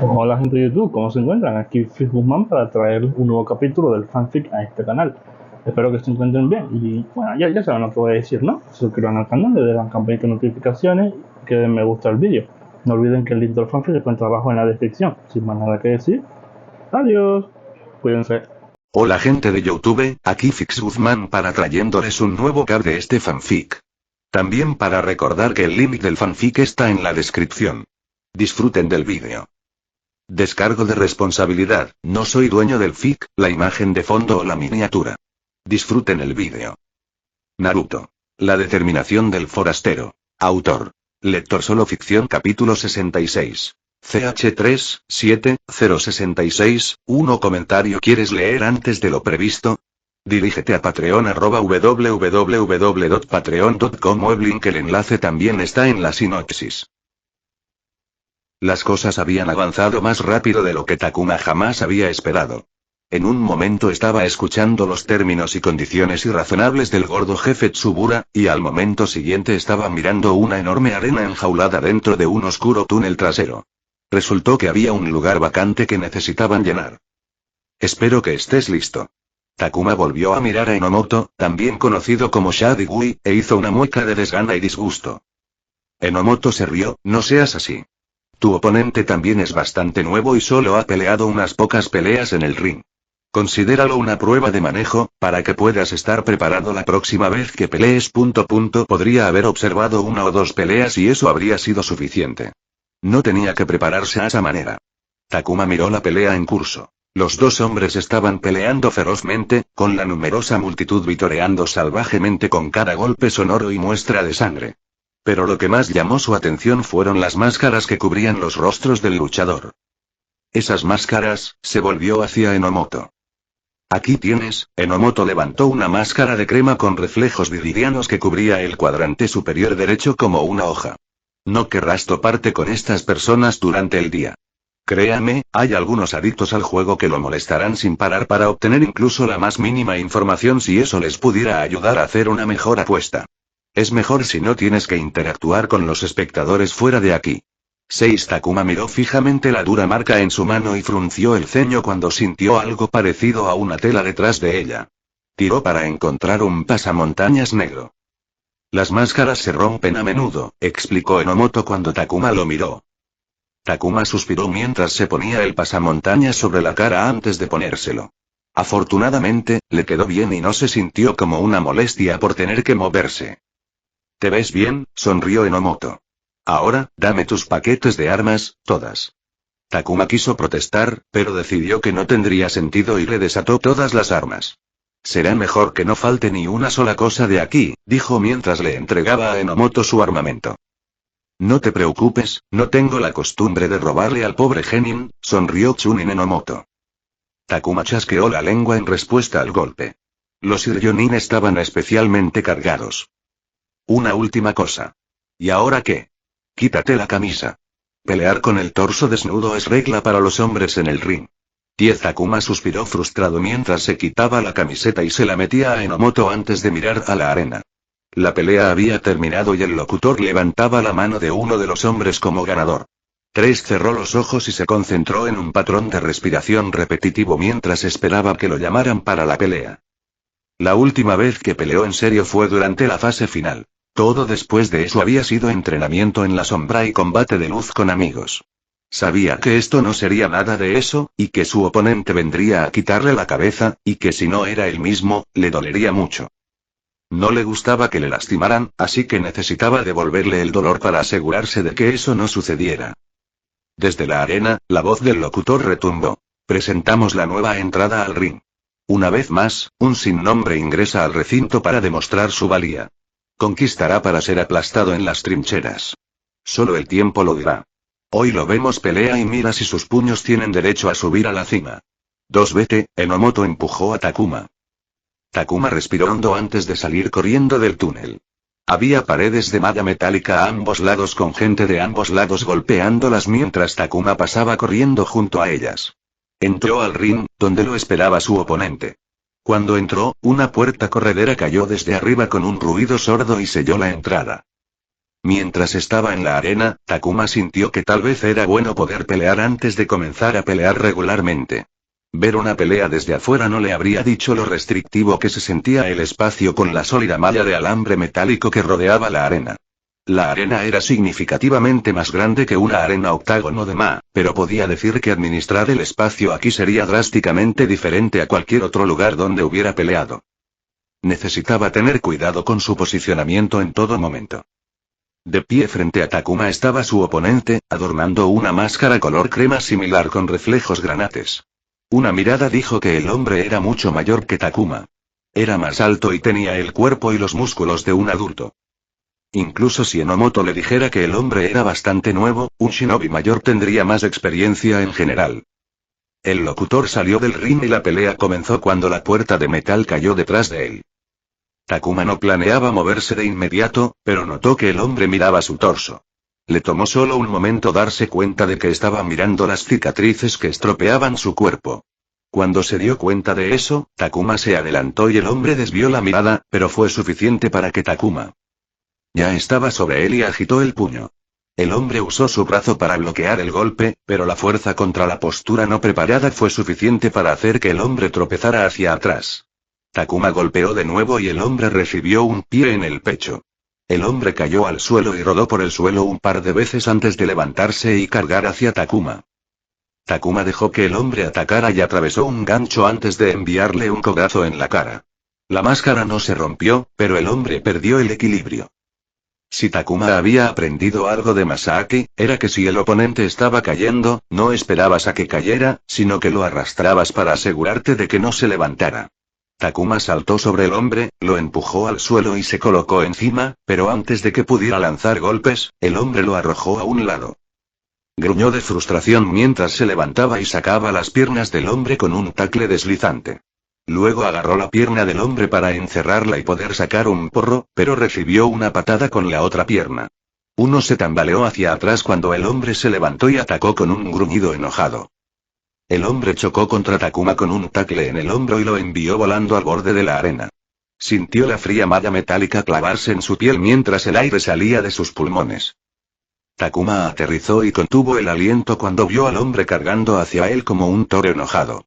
Hola gente de YouTube, ¿cómo se encuentran? Aquí Fizz Guzmán para traer un nuevo capítulo del fanfic a este canal. Espero que se encuentren bien y bueno, ya saben lo que voy a decir, ¿no? Se suscriban al canal, le den la campanita de notificaciones y que den me gusta al vídeo. No olviden que el link del fanfic se encuentra abajo en la descripción. Sin más nada que decir, adiós, cuídense. Hola gente de YouTube, aquí Fix Guzmán para trayéndoles un nuevo cap de este fanfic. También para recordar que el link del fanfic está en la descripción. Disfruten del vídeo. Descargo de responsabilidad, no soy dueño del fic, la imagen de fondo o la miniatura. Disfruten el vídeo. Naruto. La determinación del forastero. Autor. Lector solo ficción capítulo 66. CH3, 7, 066, 1 comentario. ¿Quieres leer antes de lo previsto? Dirígete a Patreon www.patreon.com o el link, el enlace también está en la sinopsis. Las cosas habían avanzado más rápido de lo que Takuma jamás había esperado. En un momento estaba escuchando los términos y condiciones irrazonables del gordo jefe Tsubura, y al momento siguiente estaba mirando una enorme arena enjaulada dentro de un oscuro túnel trasero. Resultó que había un lugar vacante que necesitaban llenar. Espero que estés listo. Takuma volvió a mirar a Enomoto, también conocido como Shadiguy, e hizo una mueca de desgana y disgusto. Enomoto se rió, no seas así. Tu oponente también es bastante nuevo y solo ha peleado unas pocas peleas en el ring. Considéralo una prueba de manejo, para que puedas estar preparado la próxima vez que pelees. Podría haber observado una o dos peleas y eso habría sido suficiente. No tenía que prepararse a esa manera. Takuma miró la pelea en curso. Los dos hombres estaban peleando ferozmente, con la numerosa multitud vitoreando salvajemente con cada golpe sonoro y muestra de sangre. Pero lo que más llamó su atención fueron las máscaras que cubrían los rostros del luchador. Esas máscaras, se volvió hacia Enomoto. Aquí tienes. Enomoto levantó una máscara de crema con reflejos viridianos que cubría el cuadrante superior derecho como una hoja. No querrás toparte con estas personas durante el día. Créame, hay algunos adictos al juego que lo molestarán sin parar para obtener incluso la más mínima información si eso les pudiera ayudar a hacer una mejor apuesta. Es mejor si no tienes que interactuar con los espectadores fuera de aquí. 6. Takuma miró fijamente la dura marca en su mano y frunció el ceño cuando sintió algo parecido a una tela detrás de ella. Tiró para encontrar un pasamontañas negro. Las máscaras se rompen a menudo, explicó Enomoto cuando Takuma lo miró. Takuma suspiró mientras se ponía el pasamontañas sobre la cara antes de ponérselo. Afortunadamente, le quedó bien y no se sintió como una molestia por tener que moverse. ¿Te ves bien?, sonrió Enomoto. Ahora, dame tus paquetes de armas, todas. Takuma quiso protestar, pero decidió que no tendría sentido y le desató todas las armas. Será mejor que no falte ni una sola cosa de aquí, dijo mientras le entregaba a Enomoto su armamento. No te preocupes, no tengo la costumbre de robarle al pobre genin, sonrió Chunin Enomoto. Takuma chasqueó la lengua en respuesta al golpe. Los Iryonin estaban especialmente cargados. Una última cosa. ¿Y ahora qué? Quítate la camisa. Pelear con el torso desnudo es regla para los hombres en el ring. 10. Takuma suspiró frustrado mientras se quitaba la camiseta y se la metía a Enomoto antes de mirar a la arena. La pelea había terminado y el locutor levantaba la mano de uno de los hombres como ganador. 3. Cerró los ojos y se concentró en un patrón de respiración repetitivo mientras esperaba que lo llamaran para la pelea. La última vez que peleó en serio fue durante la fase final. Todo después de eso había sido entrenamiento en la sombra y combate de luz con amigos. Sabía que esto no sería nada de eso, y que su oponente vendría a quitarle la cabeza, y que si no era él mismo, le dolería mucho. No le gustaba que le lastimaran, así que necesitaba devolverle el dolor para asegurarse de que eso no sucediera. Desde la arena, la voz del locutor retumbó. Presentamos la nueva entrada al ring. Una vez más, un sin nombre ingresa al recinto para demostrar su valía. Conquistará para ser aplastado en las trincheras. Solo el tiempo lo dirá. Hoy lo vemos pelea y mira si sus puños tienen derecho a subir a la cima. 2. Vete, Enomoto empujó a Takuma. Takuma respiró hondo antes de salir corriendo del túnel. Había paredes de malla metálica a ambos lados con gente de ambos lados golpeándolas mientras Takuma pasaba corriendo junto a ellas. Entró al ring, donde lo esperaba su oponente. Cuando entró, una puerta corredera cayó desde arriba con un ruido sordo y selló la entrada. Mientras estaba en la arena, Takuma sintió que tal vez era bueno poder pelear antes de comenzar a pelear regularmente. Ver una pelea desde afuera no le habría dicho lo restrictivo que se sentía el espacio con la sólida malla de alambre metálico que rodeaba la arena. La arena era significativamente más grande que una arena octágono de Ma, pero podía decir que administrar el espacio aquí sería drásticamente diferente a cualquier otro lugar donde hubiera peleado. Necesitaba tener cuidado con su posicionamiento en todo momento. De pie frente a Takuma estaba su oponente, adornando una máscara color crema similar con reflejos granates. Una mirada dijo que el hombre era mucho mayor que Takuma. Era más alto y tenía el cuerpo y los músculos de un adulto. Incluso si Enomoto le dijera que el hombre era bastante nuevo, un shinobi mayor tendría más experiencia en general. El locutor salió del ring y la pelea comenzó cuando la puerta de metal cayó detrás de él. Takuma no planeaba moverse de inmediato, pero notó que el hombre miraba su torso. Le tomó solo un momento darse cuenta de que estaba mirando las cicatrices que estropeaban su cuerpo. Cuando se dio cuenta de eso, Takuma se adelantó y el hombre desvió la mirada, pero fue suficiente para que Takuma ya estaba sobre él y agitó el puño. El hombre usó su brazo para bloquear el golpe, pero la fuerza contra la postura no preparada fue suficiente para hacer que el hombre tropezara hacia atrás. Takuma golpeó de nuevo y el hombre recibió un pie en el pecho. El hombre cayó al suelo y rodó por el suelo un par de veces antes de levantarse y cargar hacia Takuma. Takuma dejó que el hombre atacara y atravesó un gancho antes de enviarle un codazo en la cara. La máscara no se rompió, pero el hombre perdió el equilibrio. Si Takuma había aprendido algo de Masaaki, era que si el oponente estaba cayendo, no esperabas a que cayera, sino que lo arrastrabas para asegurarte de que no se levantara. Takuma saltó sobre el hombre, lo empujó al suelo y se colocó encima, pero antes de que pudiera lanzar golpes, el hombre lo arrojó a un lado. Gruñó de frustración mientras se levantaba y sacaba las piernas del hombre con un tackle deslizante. Luego agarró la pierna del hombre para encerrarla y poder sacar un porro, pero recibió una patada con la otra pierna. Uno se tambaleó hacia atrás cuando el hombre se levantó y atacó con un gruñido enojado. El hombre chocó contra Takuma con un tackle en el hombro y lo envió volando al borde de la arena. Sintió la fría malla metálica clavarse en su piel mientras el aire salía de sus pulmones. Takuma aterrizó y contuvo el aliento cuando vio al hombre cargando hacia él como un toro enojado.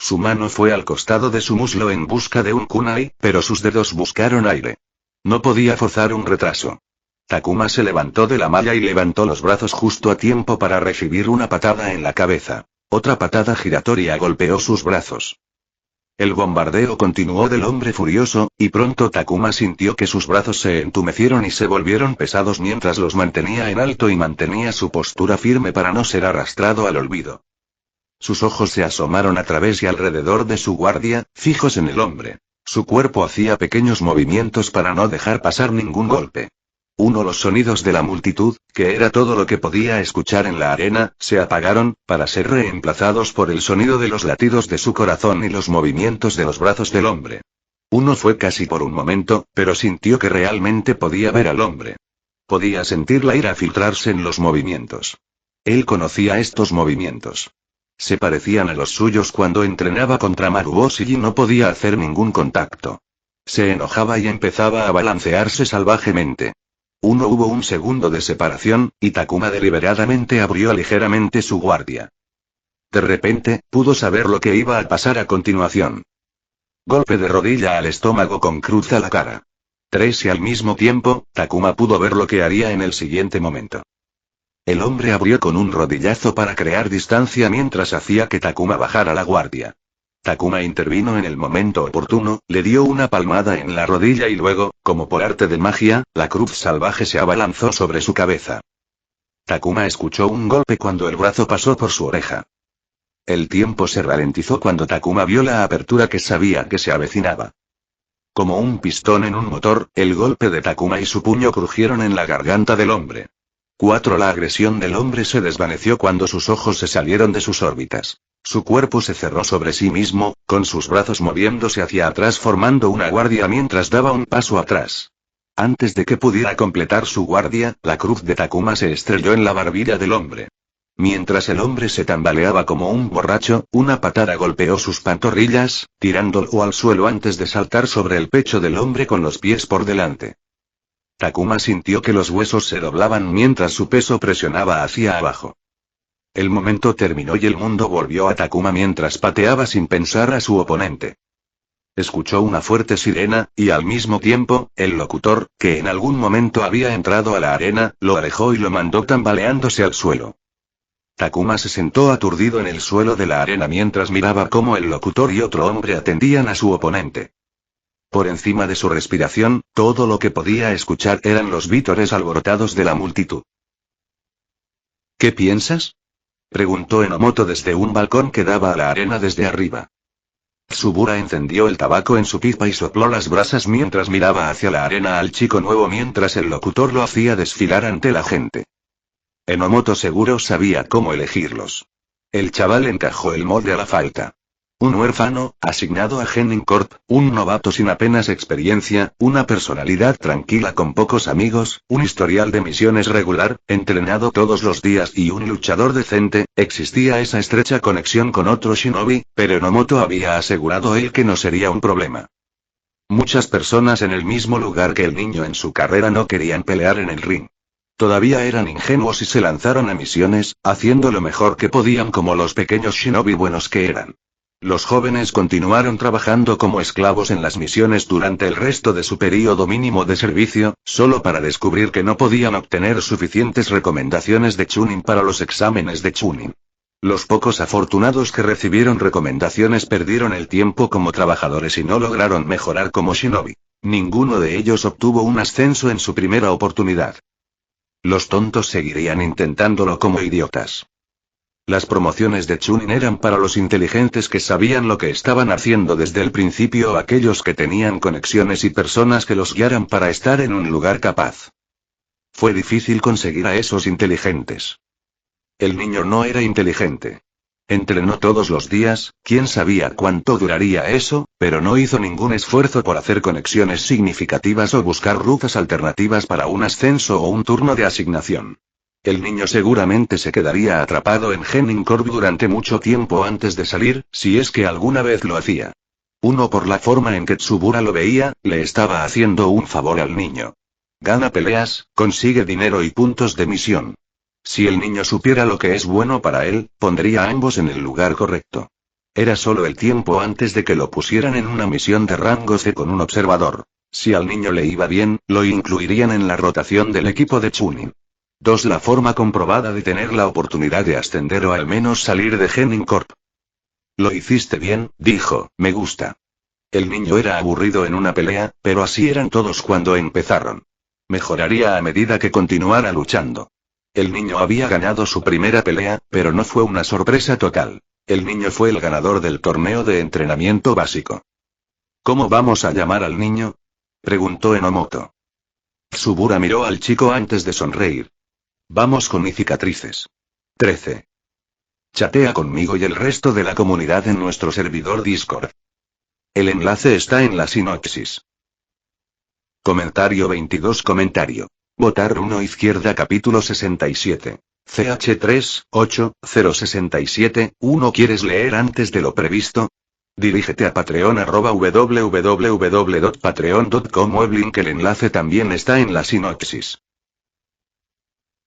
Su mano fue al costado de su muslo en busca de un kunai, pero sus dedos buscaron aire. No podía forzar un retraso. Takuma se levantó de la malla y levantó los brazos justo a tiempo para recibir una patada en la cabeza. Otra patada giratoria golpeó sus brazos. El bombardeo continuó del hombre furioso, y pronto Takuma sintió que sus brazos se entumecieron y se volvieron pesados mientras los mantenía en alto y mantenía su postura firme para no ser arrastrado al olvido. Sus ojos se asomaron a través y alrededor de su guardia, fijos en el hombre. Su cuerpo hacía pequeños movimientos para no dejar pasar ningún golpe. Los sonidos de la multitud, que era todo lo que podía escuchar en la arena, se apagaron, para ser reemplazados por el sonido de los latidos de su corazón y los movimientos de los brazos del hombre. Fue casi por un momento, pero sintió que realmente podía ver al hombre. Podía sentir la ira filtrarse en los movimientos. Él conocía estos movimientos. Se parecían a los suyos cuando entrenaba contra Maruboshi y no podía hacer ningún contacto. Se enojaba y empezaba a balancearse salvajemente. Hubo un segundo de separación, y Takuma deliberadamente abrió ligeramente su guardia. De repente, pudo saber lo que iba a pasar a continuación. Golpe de rodilla al estómago con cruz a la cara. 3 y al mismo tiempo, Takuma pudo ver lo que haría en el siguiente momento. El hombre abrió con un rodillazo para crear distancia mientras hacía que Takuma bajara la guardia. Takuma intervino en el momento oportuno, le dio una palmada en la rodilla y luego, como por arte de magia, la cruz salvaje se abalanzó sobre su cabeza. Takuma escuchó un golpe cuando el brazo pasó por su oreja. El tiempo se ralentizó cuando Takuma vio la apertura que sabía que se avecinaba. Como un pistón en un motor, el golpe de Takuma y su puño crujieron en la garganta del hombre. La agresión del hombre se desvaneció cuando sus ojos se salieron de sus órbitas. Su cuerpo se cerró sobre sí mismo, con sus brazos moviéndose hacia atrás formando una guardia mientras daba un paso atrás. Antes de que pudiera completar su guardia, la cruz de Takuma se estrelló en la barbilla del hombre. Mientras el hombre se tambaleaba como un borracho, una patada golpeó sus pantorrillas, tirándolo al suelo antes de saltar sobre el pecho del hombre con los pies por delante. Takuma sintió que los huesos se doblaban mientras su peso presionaba hacia abajo. El momento terminó y el mundo volvió a Takuma mientras pateaba sin pensar a su oponente. Escuchó una fuerte sirena, y al mismo tiempo, el locutor, que en algún momento había entrado a la arena, lo alejó y lo mandó tambaleándose al suelo. Takuma se sentó aturdido en el suelo de la arena mientras miraba cómo el locutor y otro hombre atendían a su oponente. Por encima de su respiración, todo lo que podía escuchar eran los vítores alborotados de la multitud. ¿Qué piensas?, preguntó Enomoto desde un balcón que daba a la arena desde arriba. Tsubura encendió el tabaco en su pipa y sopló las brasas mientras miraba hacia la arena al chico nuevo mientras el locutor lo hacía desfilar ante la gente. Enomoto seguro sabía cómo elegirlos. El chaval encajó el molde a la falta. Un huérfano, asignado a Genin Corp, un novato sin apenas experiencia, una personalidad tranquila con pocos amigos, un historial de misiones regular, entrenado todos los días y un luchador decente. Existía esa estrecha conexión con otro shinobi, pero Enomoto había asegurado él que no sería un problema. Muchas personas en el mismo lugar que el niño en su carrera no querían pelear en el ring. Todavía eran ingenuos y se lanzaron a misiones, haciendo lo mejor que podían como los pequeños shinobi buenos que eran. Los jóvenes continuaron trabajando como esclavos en las misiones durante el resto de su período mínimo de servicio, solo para descubrir que no podían obtener suficientes recomendaciones de Chunin para los exámenes de Chunin. Los pocos afortunados que recibieron recomendaciones perdieron el tiempo como trabajadores y no lograron mejorar como shinobi. Ninguno de ellos obtuvo un ascenso en su primera oportunidad. Los tontos seguirían intentándolo como idiotas. Las promociones de Chunin eran para los inteligentes que sabían lo que estaban haciendo desde el principio o aquellos que tenían conexiones y personas que los guiaran para estar en un lugar capaz. Fue difícil conseguir a esos inteligentes. El niño no era inteligente. Entrenó todos los días, quién sabía cuánto duraría eso, pero no hizo ningún esfuerzo por hacer conexiones significativas o buscar rutas alternativas para un ascenso o un turno de asignación. El niño seguramente se quedaría atrapado en Genin Corp durante mucho tiempo antes de salir, si es que alguna vez lo hacía. Uno, por la forma en que Tsubura lo veía, le estaba haciendo un favor al niño. Gana peleas, consigue dinero y puntos de misión. Si el niño supiera lo que es bueno para él, pondría a ambos en el lugar correcto. Era solo el tiempo antes de que lo pusieran en una misión de rango C con un observador. Si al niño le iba bien, lo incluirían en la rotación del equipo de Chunin. 2. La forma comprobada de tener la oportunidad de ascender o al menos salir de Genin Corp. Lo hiciste bien, dijo, me gusta. El niño era aburrido en una pelea, pero así eran todos cuando empezaron. Mejoraría a medida que continuara luchando. El niño había ganado su primera pelea, pero no fue una sorpresa total. El niño fue el ganador del torneo de entrenamiento básico. ¿Cómo vamos a llamar al niño?, preguntó Enomoto. Tsubura miró al chico antes de sonreír. Vamos con mi cicatrices. 13. Chatea conmigo y el resto de la comunidad en nuestro servidor Discord. El enlace está en la sinopsis. Comentario 22. Comentario. Votar 1 izquierda capítulo 67. CH3, 8, 067, 1. ¿Quieres leer antes de lo previsto? Dirígete a Patreon @www.patreon.com o el link, el enlace también está en la sinopsis.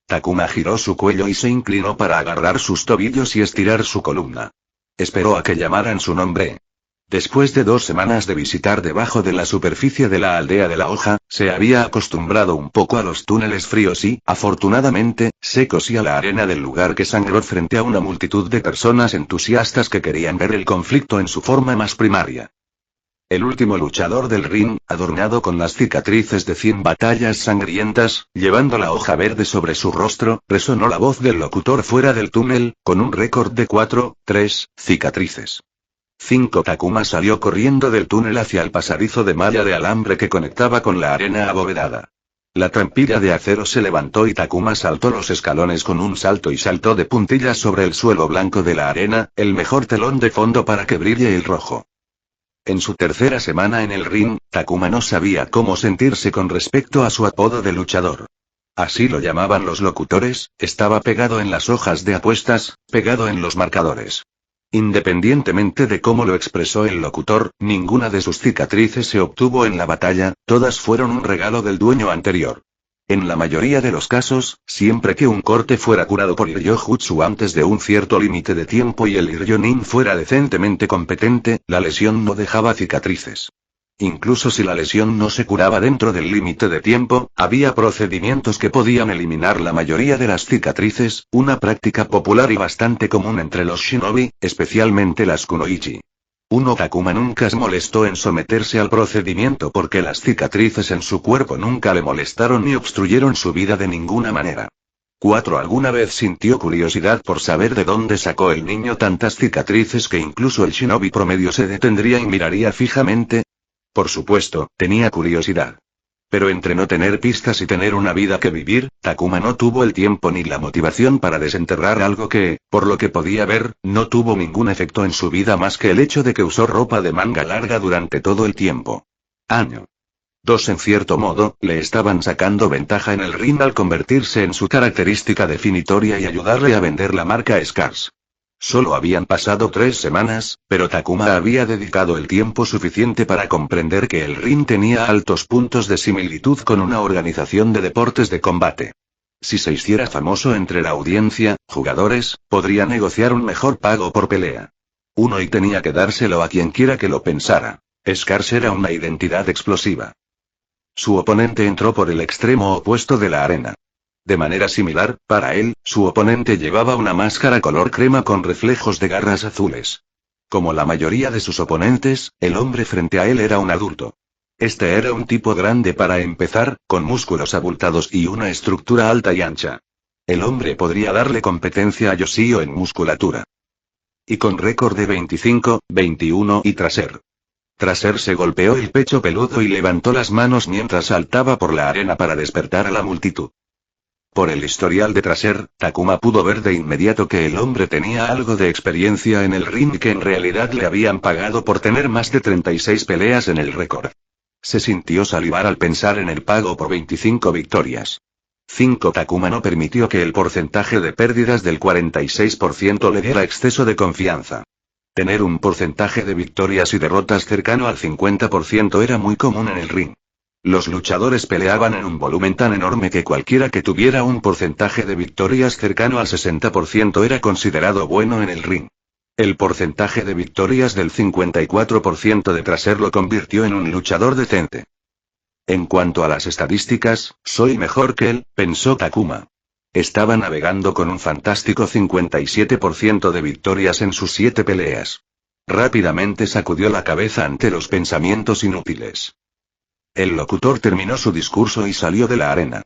Takuma giró su cuello y se inclinó para agarrar sus tobillos y estirar su columna. Esperó a que llamaran su nombre. Después de 2 semanas de visitar debajo de la superficie de la aldea de la hoja, se había acostumbrado un poco a los túneles fríos y, afortunadamente, secos y a la arena del lugar que sangró frente a una multitud de personas entusiastas que querían ver el conflicto en su forma más primaria. El último luchador del ring, adornado con las cicatrices de 100 batallas sangrientas, llevando la hoja verde sobre su rostro, resonó la voz del locutor fuera del túnel, con un récord de 4, 3, cicatrices. 5. Takuma salió corriendo del túnel hacia el pasadizo de malla de alambre que conectaba con la arena abovedada. La trampilla de acero se levantó y Takuma saltó los escalones con un salto y saltó de puntillas sobre el suelo blanco de la arena, el mejor telón de fondo para que brille el rojo. En su tercera semana en el ring, Takuma no sabía cómo sentirse con respecto a su apodo de luchador. Así lo llamaban los locutores, estaba pegado en las hojas de apuestas, pegado en los marcadores. Independientemente de cómo lo expresó el locutor, ninguna de sus cicatrices se obtuvo en la batalla, todas fueron un regalo del dueño anterior. En la mayoría de los casos, siempre que un corte fuera curado por Iryo-Jutsu antes de un cierto límite de tiempo y el Iryo-Nin fuera decentemente competente, la lesión no dejaba cicatrices. Incluso si la lesión no se curaba dentro del límite de tiempo, había procedimientos que podían eliminar la mayoría de las cicatrices, una práctica popular y bastante común entre los shinobi, especialmente las kunoichi. Takuma nunca se molestó en someterse al procedimiento porque las cicatrices en su cuerpo nunca le molestaron ni obstruyeron su vida de ninguna manera. 4. ¿Alguna vez sintió curiosidad por saber de dónde sacó el niño tantas cicatrices que incluso el shinobi promedio se detendría y miraría fijamente? Por supuesto, tenía curiosidad. Pero entre no tener pistas y tener una vida que vivir, Takuma no tuvo el tiempo ni la motivación para desenterrar algo que, por lo que podía ver, no tuvo ningún efecto en su vida más que el hecho de que usó ropa de manga larga durante todo el tiempo. Año 2. En cierto modo, le estaban sacando ventaja en el ring al convertirse en su característica definitoria y ayudarle a vender la marca Scars. Solo habían pasado 3 semanas, pero Takuma había dedicado el tiempo suficiente para comprender que el ring tenía altos puntos de similitud con una organización de deportes de combate. Si se hiciera famoso entre la audiencia, jugadores, podría negociar un mejor pago por pelea. Y tenía que dárselo a quien quiera que lo pensara. Scars era una identidad explosiva. Su oponente entró por el extremo opuesto de la arena. De manera similar, para él, su oponente llevaba una máscara color crema con reflejos de garras azules. Como la mayoría de sus oponentes, el hombre frente a él era un adulto. Este era un tipo grande para empezar, con músculos abultados y una estructura alta y ancha. El hombre podría darle competencia a Yoshio en musculatura. Y con récord de 25, 21 y Traser. Traser se golpeó el pecho peludo y levantó las manos mientras saltaba por la arena para despertar a la multitud. Por el historial de Traser, Takuma pudo ver de inmediato que el hombre tenía algo de experiencia en el ring y que en realidad le habían pagado por tener más de 36 peleas en el récord. Se sintió salivar al pensar en el pago por 25 victorias. 5. Takuma no permitió que el porcentaje de pérdidas del 46% le diera exceso de confianza. Tener un porcentaje de victorias y derrotas cercano al 50% era muy común en el ring. Los luchadores peleaban en un volumen tan enorme que cualquiera que tuviera un porcentaje de victorias cercano al 60% era considerado bueno en el ring. El porcentaje de victorias del 54% de Traser lo convirtió en un luchador decente. En cuanto a las estadísticas, soy mejor que él, pensó Takuma. Estaba navegando con un fantástico 57% de victorias en sus 7 peleas. Rápidamente sacudió la cabeza ante los pensamientos inútiles. El locutor terminó su discurso y salió de la arena.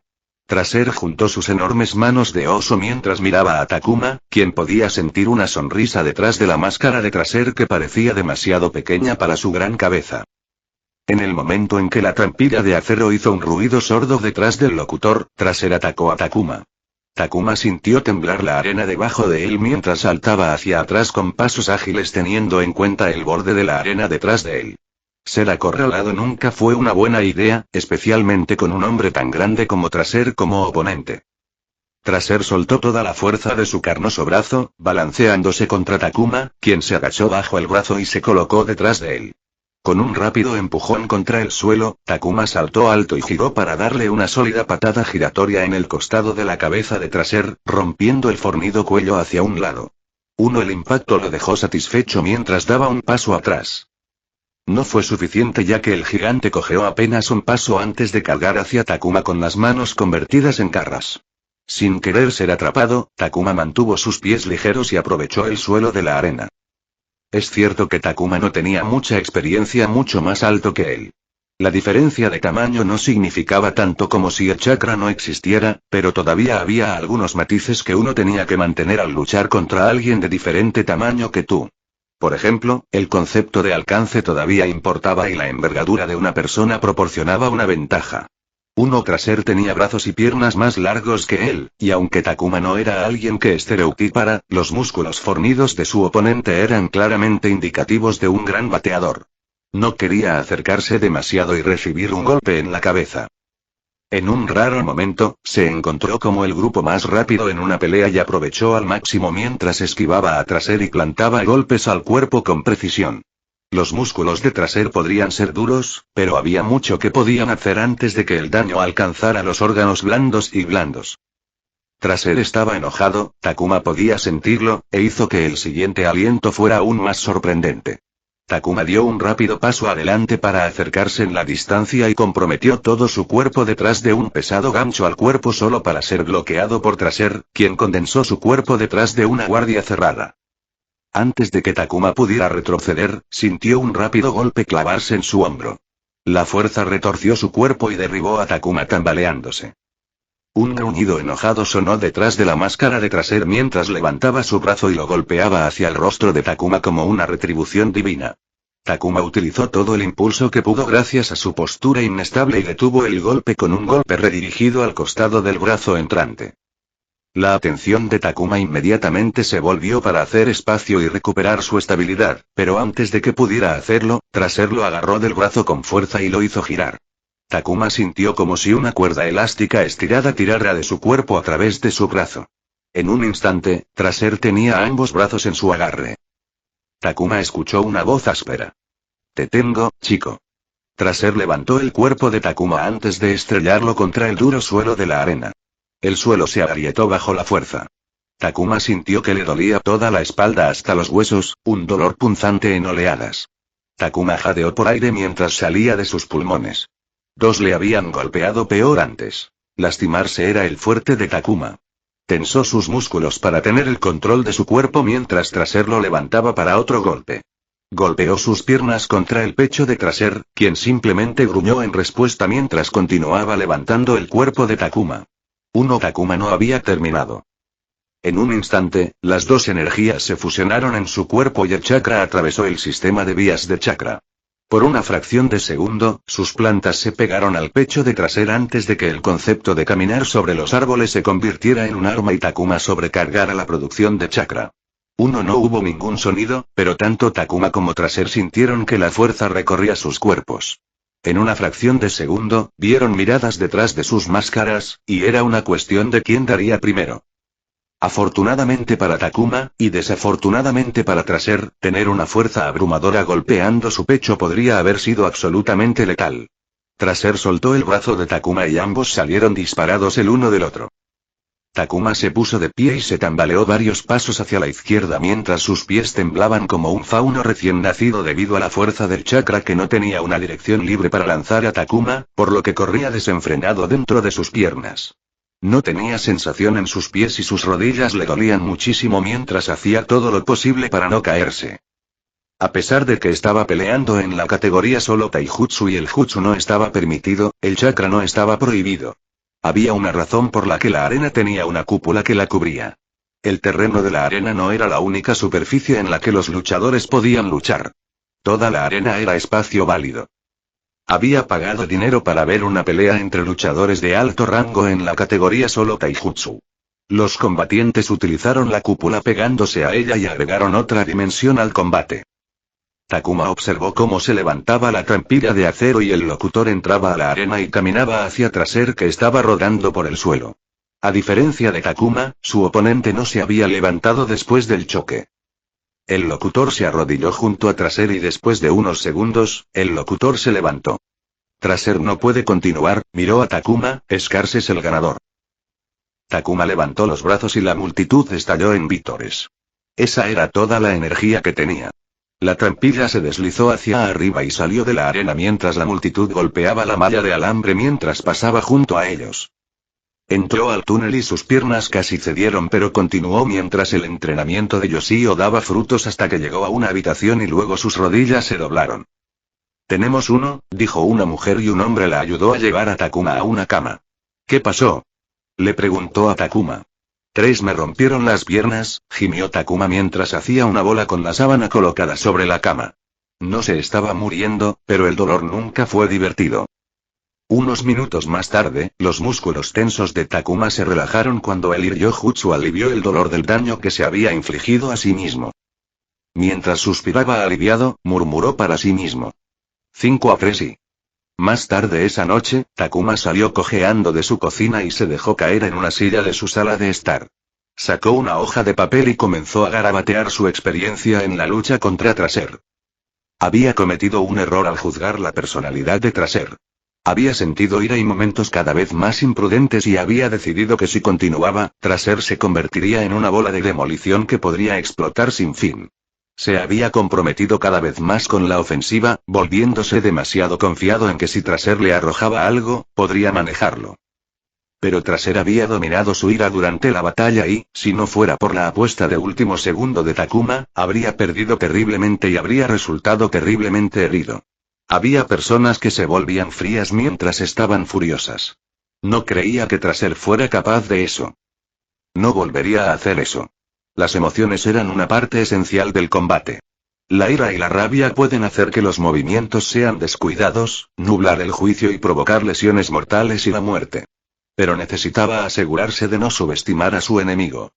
Traser juntó sus enormes manos de oso mientras miraba a Takuma, quien podía sentir una sonrisa detrás de la máscara de Traser que parecía demasiado pequeña para su gran cabeza. En el momento en que la trampilla de acero hizo un ruido sordo detrás del locutor, Traser atacó a Takuma. Takuma sintió temblar la arena debajo de él mientras saltaba hacia atrás con pasos ágiles teniendo en cuenta el borde de la arena detrás de él. Ser acorralado nunca fue una buena idea, especialmente con un hombre tan grande como Traser como oponente. Traser soltó toda la fuerza de su carnoso brazo, balanceándose contra Takuma, quien se agachó bajo el brazo y se colocó detrás de él. Con un rápido empujón contra el suelo, Takuma saltó alto y giró para darle una sólida patada giratoria en el costado de la cabeza de Traser, rompiendo el fornido cuello hacia un lado. El impacto lo dejó satisfecho mientras daba un paso atrás. No fue suficiente ya que el gigante cojeó apenas un paso antes de cargar hacia Takuma con las manos convertidas en garras. Sin querer ser atrapado, Takuma mantuvo sus pies ligeros y aprovechó el suelo de la arena. Es cierto que Takuma no tenía mucha experiencia mucho más alto que él. La diferencia de tamaño no significaba tanto como si el chakra no existiera, pero todavía había algunos matices que uno tenía que mantener al luchar contra alguien de diferente tamaño que tú. Por ejemplo, el concepto de alcance todavía importaba y la envergadura de una persona proporcionaba una ventaja. Traser tenía brazos y piernas más largos que él, y aunque Takuma no era alguien que estereotipara, los músculos fornidos de su oponente eran claramente indicativos de un gran bateador. No quería acercarse demasiado y recibir un golpe en la cabeza. En un raro momento, se encontró como el grupo más rápido en una pelea y aprovechó al máximo mientras esquivaba a Traser y plantaba golpes al cuerpo con precisión. Los músculos de Traser podrían ser duros, pero había mucho que podían hacer antes de que el daño alcanzara los órganos blandos. Traser estaba enojado, Takuma podía sentirlo, e hizo que el siguiente aliento fuera aún más sorprendente. Takuma dio un rápido paso adelante para acercarse en la distancia y comprometió todo su cuerpo detrás de un pesado gancho al cuerpo solo para ser bloqueado por Traser, quien condensó su cuerpo detrás de una guardia cerrada. Antes de que Takuma pudiera retroceder, sintió un rápido golpe clavarse en su hombro. La fuerza retorció su cuerpo y derribó a Takuma tambaleándose. Un gruñido enojado sonó detrás de la máscara de Traser mientras levantaba su brazo y lo golpeaba hacia el rostro de Takuma como una retribución divina. Takuma utilizó todo el impulso que pudo gracias a su postura inestable y detuvo el golpe con un golpe redirigido al costado del brazo entrante. La atención de Takuma inmediatamente se volvió para hacer espacio y recuperar su estabilidad, pero antes de que pudiera hacerlo, Traser lo agarró del brazo con fuerza y lo hizo girar. Takuma sintió como si una cuerda elástica estirada tirara de su cuerpo a través de su brazo. En un instante, Traser tenía ambos brazos en su agarre. Takuma escuchó una voz áspera. «Te tengo, chico». Traser levantó el cuerpo de Takuma antes de estrellarlo contra el duro suelo de la arena. El suelo se agrietó bajo la fuerza. Takuma sintió que le dolía toda la espalda hasta los huesos, un dolor punzante en oleadas. Takuma jadeó por aire mientras salía de sus pulmones. Dos le habían golpeado peor antes. Lastimarse era el fuerte de Takuma. Tensó sus músculos para tener el control de su cuerpo mientras Traser lo levantaba para otro golpe. Golpeó sus piernas contra el pecho de Traser, quien simplemente gruñó en respuesta mientras continuaba levantando el cuerpo de Takuma. Takuma no había terminado. En un instante, las dos energías se fusionaron en su cuerpo y el chakra atravesó el sistema de vías de chakra. Por una fracción de segundo, sus plantas se pegaron al pecho de Traser antes de que el concepto de caminar sobre los árboles se convirtiera en un arma y Takuma sobrecargara la producción de chakra. No hubo ningún sonido, pero tanto Takuma como Traser sintieron que la fuerza recorría sus cuerpos. En una fracción de segundo, vieron miradas detrás de sus máscaras, y era una cuestión de quién daría primero. Afortunadamente para Takuma, y desafortunadamente para Traser, tener una fuerza abrumadora golpeando su pecho podría haber sido absolutamente letal. Traser soltó el brazo de Takuma y ambos salieron disparados el uno del otro. Takuma se puso de pie y se tambaleó varios pasos hacia la izquierda mientras sus pies temblaban como un fauno recién nacido debido a la fuerza del chakra que no tenía una dirección libre para lanzar a Takuma, por lo que corría desenfrenado dentro de sus piernas. No tenía sensación en sus pies y sus rodillas le dolían muchísimo mientras hacía todo lo posible para no caerse. A pesar de que estaba peleando en la categoría solo Taijutsu y el Jutsu no estaba permitido, el chakra no estaba prohibido. Había una razón por la que la arena tenía una cúpula que la cubría. El terreno de la arena no era la única superficie en la que los luchadores podían luchar. Toda la arena era espacio válido. Había pagado dinero para ver una pelea entre luchadores de alto rango en la categoría solo Taijutsu. Los combatientes utilizaron la cúpula pegándose a ella y agregaron otra dimensión al combate. Takuma observó cómo se levantaba la trampilla de acero y el locutor entraba a la arena y caminaba hacia Traser que estaba rodando por el suelo. A diferencia de Takuma, su oponente no se había levantado después del choque. El locutor se arrodilló junto a Traser y después de unos segundos, el locutor se levantó. Traser no puede continuar, miró a Takuma, Scarce es el ganador. Takuma levantó los brazos y la multitud estalló en vítores. Esa era toda la energía que tenía. La trampilla se deslizó hacia arriba y salió de la arena mientras la multitud golpeaba la malla de alambre mientras pasaba junto a ellos. Entró al túnel y sus piernas casi cedieron pero continuó mientras el entrenamiento de Yoshio daba frutos hasta que llegó a una habitación y luego sus rodillas se doblaron. Tenemos uno, dijo una mujer y un hombre la ayudó a llevar a Takuma a una cama. ¿Qué pasó? Le preguntó a Takuma. 3 me rompieron las piernas, gimió Takuma mientras hacía una bola con la sábana colocada sobre la cama. No se estaba muriendo, pero el dolor nunca fue divertido. Unos minutos más tarde, los músculos tensos de Takuma se relajaron cuando el Iryo-Jutsu alivió el dolor del daño que se había infligido a sí mismo. Mientras suspiraba aliviado, murmuró para sí mismo. 5-3 y... Más tarde esa noche, Takuma salió cojeando de su cocina y se dejó caer en una silla de su sala de estar. Sacó una hoja de papel y comenzó a garabatear su experiencia en la lucha contra Traser. Había cometido un error al juzgar la personalidad de Traser. Había sentido ira y momentos cada vez más imprudentes y había decidido que si continuaba, Traser se convertiría en una bola de demolición que podría explotar sin fin. Se había comprometido cada vez más con la ofensiva, volviéndose demasiado confiado en que si Traser le arrojaba algo, podría manejarlo. Pero Traser había dominado su ira durante la batalla y, si no fuera por la apuesta de último segundo de Takuma, habría perdido terriblemente y habría resultado terriblemente herido. Había personas que se volvían frías mientras estaban furiosas. No creía que Traser fuera capaz de eso. No volvería a hacer eso. Las emociones eran una parte esencial del combate. La ira y la rabia pueden hacer que los movimientos sean descuidados, nublar el juicio y provocar lesiones mortales y la muerte. Pero necesitaba asegurarse de no subestimar a su enemigo.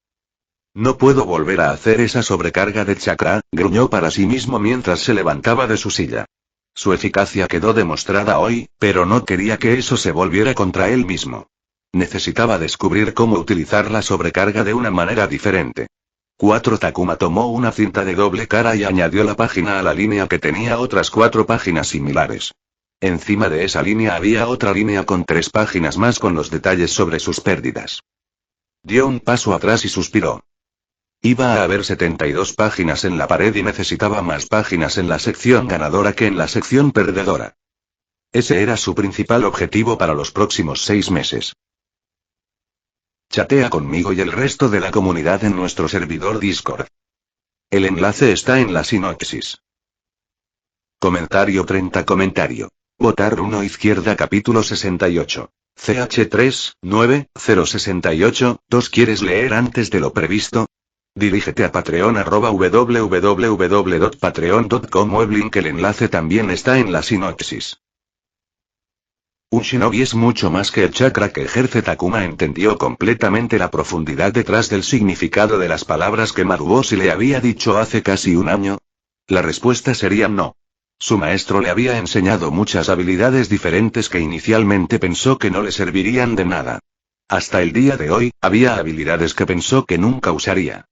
No puedo volver a hacer esa sobrecarga de chakra, gruñó para sí mismo mientras se levantaba de su silla. Su eficacia quedó demostrada hoy, pero no quería que eso se volviera contra él mismo. Necesitaba descubrir cómo utilizar la sobrecarga de una manera diferente. 4 Takuma tomó una cinta de doble cara y añadió la página a la línea que tenía otras 4 páginas similares. Encima de esa línea había otra línea con 3 páginas más con los detalles sobre sus pérdidas. Dio un paso atrás y suspiró. Iba a haber 72 páginas en la pared y necesitaba más páginas en la sección ganadora que en la sección perdedora. Ese era su principal objetivo para los próximos 6 meses. Chatea conmigo y el resto de la comunidad en nuestro servidor Discord. El enlace está en la sinopsis. Comentario 30 Comentario. Votar 1 izquierda capítulo 68. CH3, 9, 068, 2 ¿Quieres leer antes de lo previsto? Dirígete a Patreon www.patreon.com o el link. El enlace también está en la sinopsis. Un shinobi es mucho más que el chakra que ejerce. Takuma entendió completamente la profundidad detrás del significado de las palabras que Maruboshi le había dicho hace casi un año. La respuesta sería no. Su maestro le había enseñado muchas habilidades diferentes que inicialmente pensó que no le servirían de nada. Hasta el día de hoy, había habilidades que pensó que nunca usaría.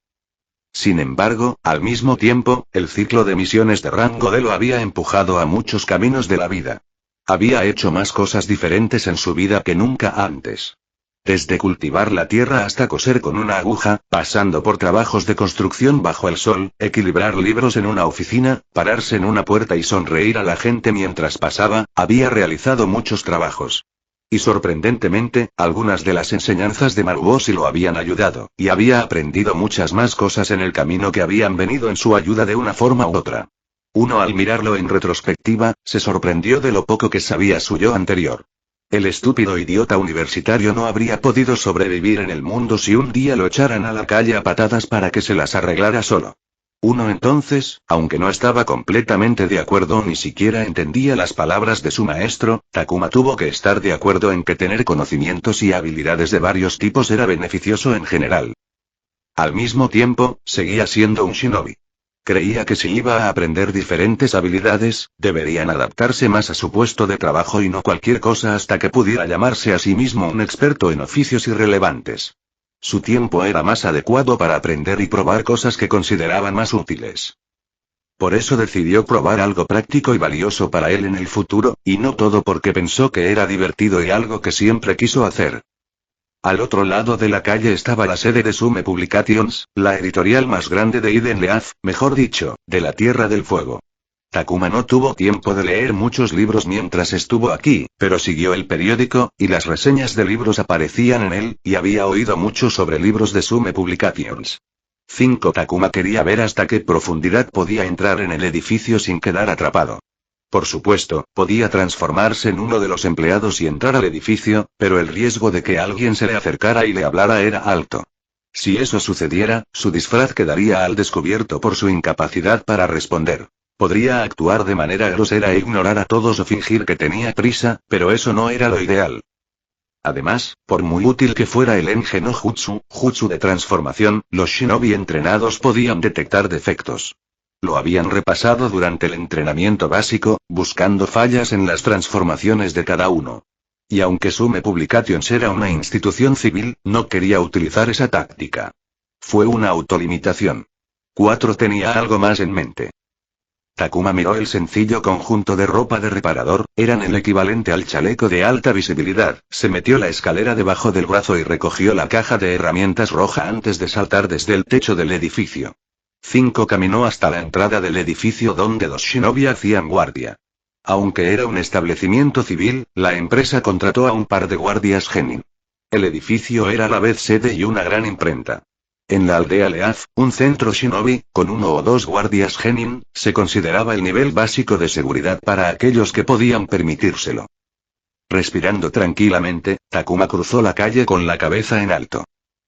Sin embargo, al mismo tiempo, el ciclo de misiones de rango D lo había empujado a muchos caminos de la vida. Había hecho más cosas diferentes en su vida que nunca antes. Desde cultivar la tierra hasta coser con una aguja, pasando por trabajos de construcción bajo el sol, equilibrar libros en una oficina, pararse en una puerta y sonreír a la gente mientras pasaba, había realizado muchos trabajos. Y sorprendentemente, algunas de las enseñanzas de Maruboshi lo habían ayudado, y había aprendido muchas más cosas en el camino que habían venido en su ayuda de una forma u otra. Uno al mirarlo en retrospectiva, se sorprendió de lo poco que sabía su yo anterior. El estúpido idiota universitario no habría podido sobrevivir en el mundo si un día lo echaran a la calle a patadas para que se las arreglara solo. Uno entonces, aunque no estaba completamente de acuerdo o ni siquiera entendía las palabras de su maestro, Takuma tuvo que estar de acuerdo en que tener conocimientos y habilidades de varios tipos era beneficioso en general. Al mismo tiempo, seguía siendo un shinobi. Creía que si iba a aprender diferentes habilidades, deberían adaptarse más a su puesto de trabajo y no cualquier cosa hasta que pudiera llamarse a sí mismo un experto en oficios irrelevantes. Su tiempo era más adecuado para aprender y probar cosas que consideraban más útiles. Por eso decidió probar algo práctico y valioso para él en el futuro, y no todo porque pensó que era divertido y algo que siempre quiso hacer. Al otro lado de la calle estaba la sede de Sume Publications, la editorial más grande de Eden Leaf, mejor dicho, de la Tierra del Fuego. Takuma no tuvo tiempo de leer muchos libros mientras estuvo aquí, pero siguió el periódico, y las reseñas de libros aparecían en él, y había oído mucho sobre libros de Sume Publications. 5 Takuma quería ver hasta qué profundidad podía entrar en el edificio sin quedar atrapado. Por supuesto, podía transformarse en uno de los empleados y entrar al edificio, pero el riesgo de que alguien se le acercara y le hablara era alto. Si eso sucediera, su disfraz quedaría al descubierto por su incapacidad para responder. Podría actuar de manera grosera e ignorar a todos o fingir que tenía prisa, pero eso no era lo ideal. Además, por muy útil que fuera el Enge no Jutsu, jutsu de transformación, los shinobi entrenados podían detectar defectos. Lo habían repasado durante el entrenamiento básico, buscando fallas en las transformaciones de cada uno. Y aunque Sume Publications era una institución civil, no quería utilizar esa táctica. Fue una autolimitación. 4 tenía algo más en mente. Takuma miró el sencillo conjunto de ropa de reparador, eran el equivalente al chaleco de alta visibilidad, se metió la escalera debajo del brazo y recogió la caja de herramientas roja antes de saltar desde el techo del edificio. 5 caminó hasta la entrada del edificio donde 2 shinobi hacían guardia. Aunque era un establecimiento civil, la empresa contrató a un par de guardias genin. El edificio era a la vez sede y una gran imprenta. En la aldea Leaf, un centro shinobi, con 1 o 2 guardias genin, se consideraba el nivel básico de seguridad para aquellos que podían permitírselo. Respirando tranquilamente, Takuma cruzó la calle con la cabeza en alto.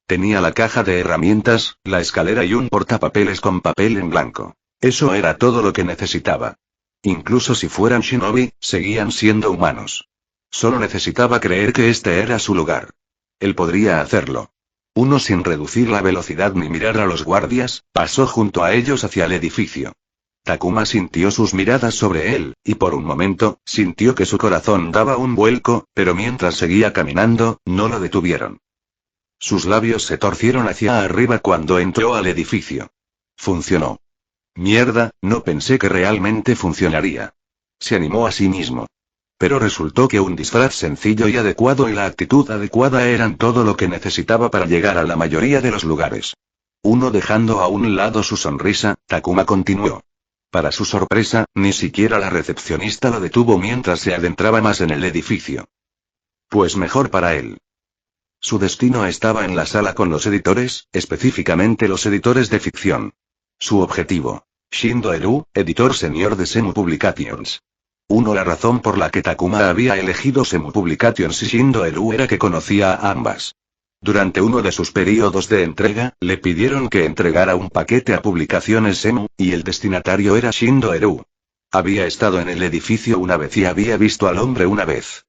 Tenía la caja de herramientas, la escalera y un portapapeles con papel en blanco. Eso era todo lo que necesitaba. Incluso si fueran shinobi, seguían siendo humanos. Solo necesitaba creer que este era su lugar. Él podría hacerlo. Uno sin reducir la velocidad ni mirar a los guardias, pasó junto a ellos hacia el edificio. Takuma sintió sus miradas sobre él, y por un momento, sintió que su corazón daba un vuelco, pero mientras seguía caminando, no lo detuvieron. Sus labios se torcieron hacia arriba cuando entró al edificio. Funcionó. Mierda, no pensé que realmente funcionaría. Se animó a sí mismo. Pero resultó que un disfraz sencillo y adecuado y la actitud adecuada eran todo lo que necesitaba para llegar a la mayoría de los lugares. Dejando a un lado su sonrisa, Takuma continuó. Para su sorpresa, ni siquiera la recepcionista lo detuvo mientras se adentraba más en el edificio. Pues mejor para él. Su destino estaba en la sala con los editores, específicamente los editores de ficción. Su objetivo. Shindo Eru, editor senior de Semu Publications. La razón por la que Takuma había elegido Semu Publications y Shindo Eru era que conocía a ambas. Durante uno de sus periodos de entrega, le pidieron que entregara un paquete a Publicaciones Semu, y el destinatario era Shindo Eru. Había estado en el edificio una vez y había visto al hombre una vez.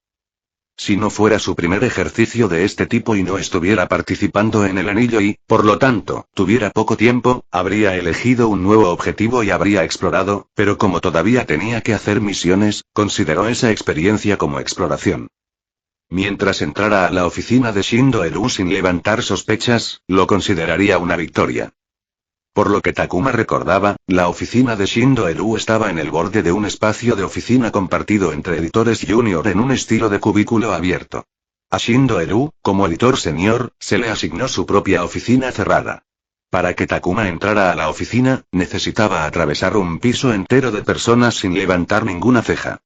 Si no fuera su primer ejercicio de este tipo y no estuviera participando en el anillo y, por lo tanto, tuviera poco tiempo, habría elegido un nuevo objetivo y habría explorado, pero como todavía tenía que hacer misiones, consideró esa experiencia como exploración. Mientras entrara a la oficina de Shindo Eru sin levantar sospechas, lo consideraría una victoria. Por lo que Takuma recordaba, la oficina de Shindo Eru estaba en el borde de un espacio de oficina compartido entre editores junior en un estilo de cubículo abierto. A Shindo Eru, como editor senior, se le asignó su propia oficina cerrada. Para que Takuma entrara a la oficina, necesitaba atravesar un piso entero de personas sin levantar ninguna ceja.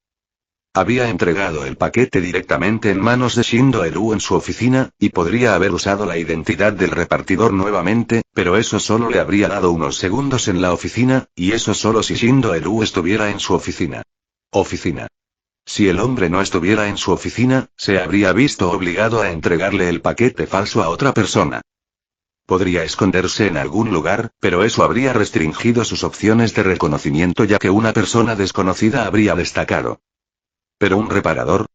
Había entregado el paquete directamente en manos de Shindo Eru en su oficina, y podría haber usado la identidad del repartidor nuevamente, pero eso solo le habría dado unos segundos en la oficina, y eso solo si Shindo Eru estuviera en su oficina. Si el hombre no estuviera en su oficina, se habría visto obligado a entregarle el paquete falso a otra persona. Podría esconderse en algún lugar, pero eso habría restringido sus opciones de reconocimiento ya que una persona desconocida habría destacado. ¿Pero un reparador?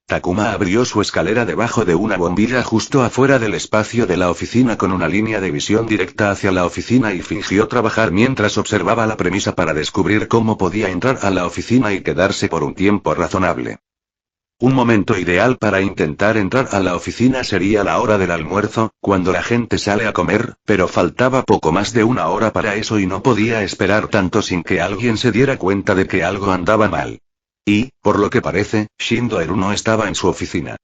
Takuma abrió su escalera debajo de una bombilla justo afuera del espacio de la oficina con una línea de visión directa hacia la oficina y fingió trabajar mientras observaba la premisa para descubrir cómo podía entrar a la oficina y quedarse por un tiempo razonable. Un momento ideal para intentar entrar a la oficina sería la hora del almuerzo, cuando la gente sale a comer, pero faltaba poco más de una hora para eso y no podía esperar tanto sin que alguien se diera cuenta de que algo andaba mal. Y, por lo que parece, Shindo Eru no estaba en su oficina.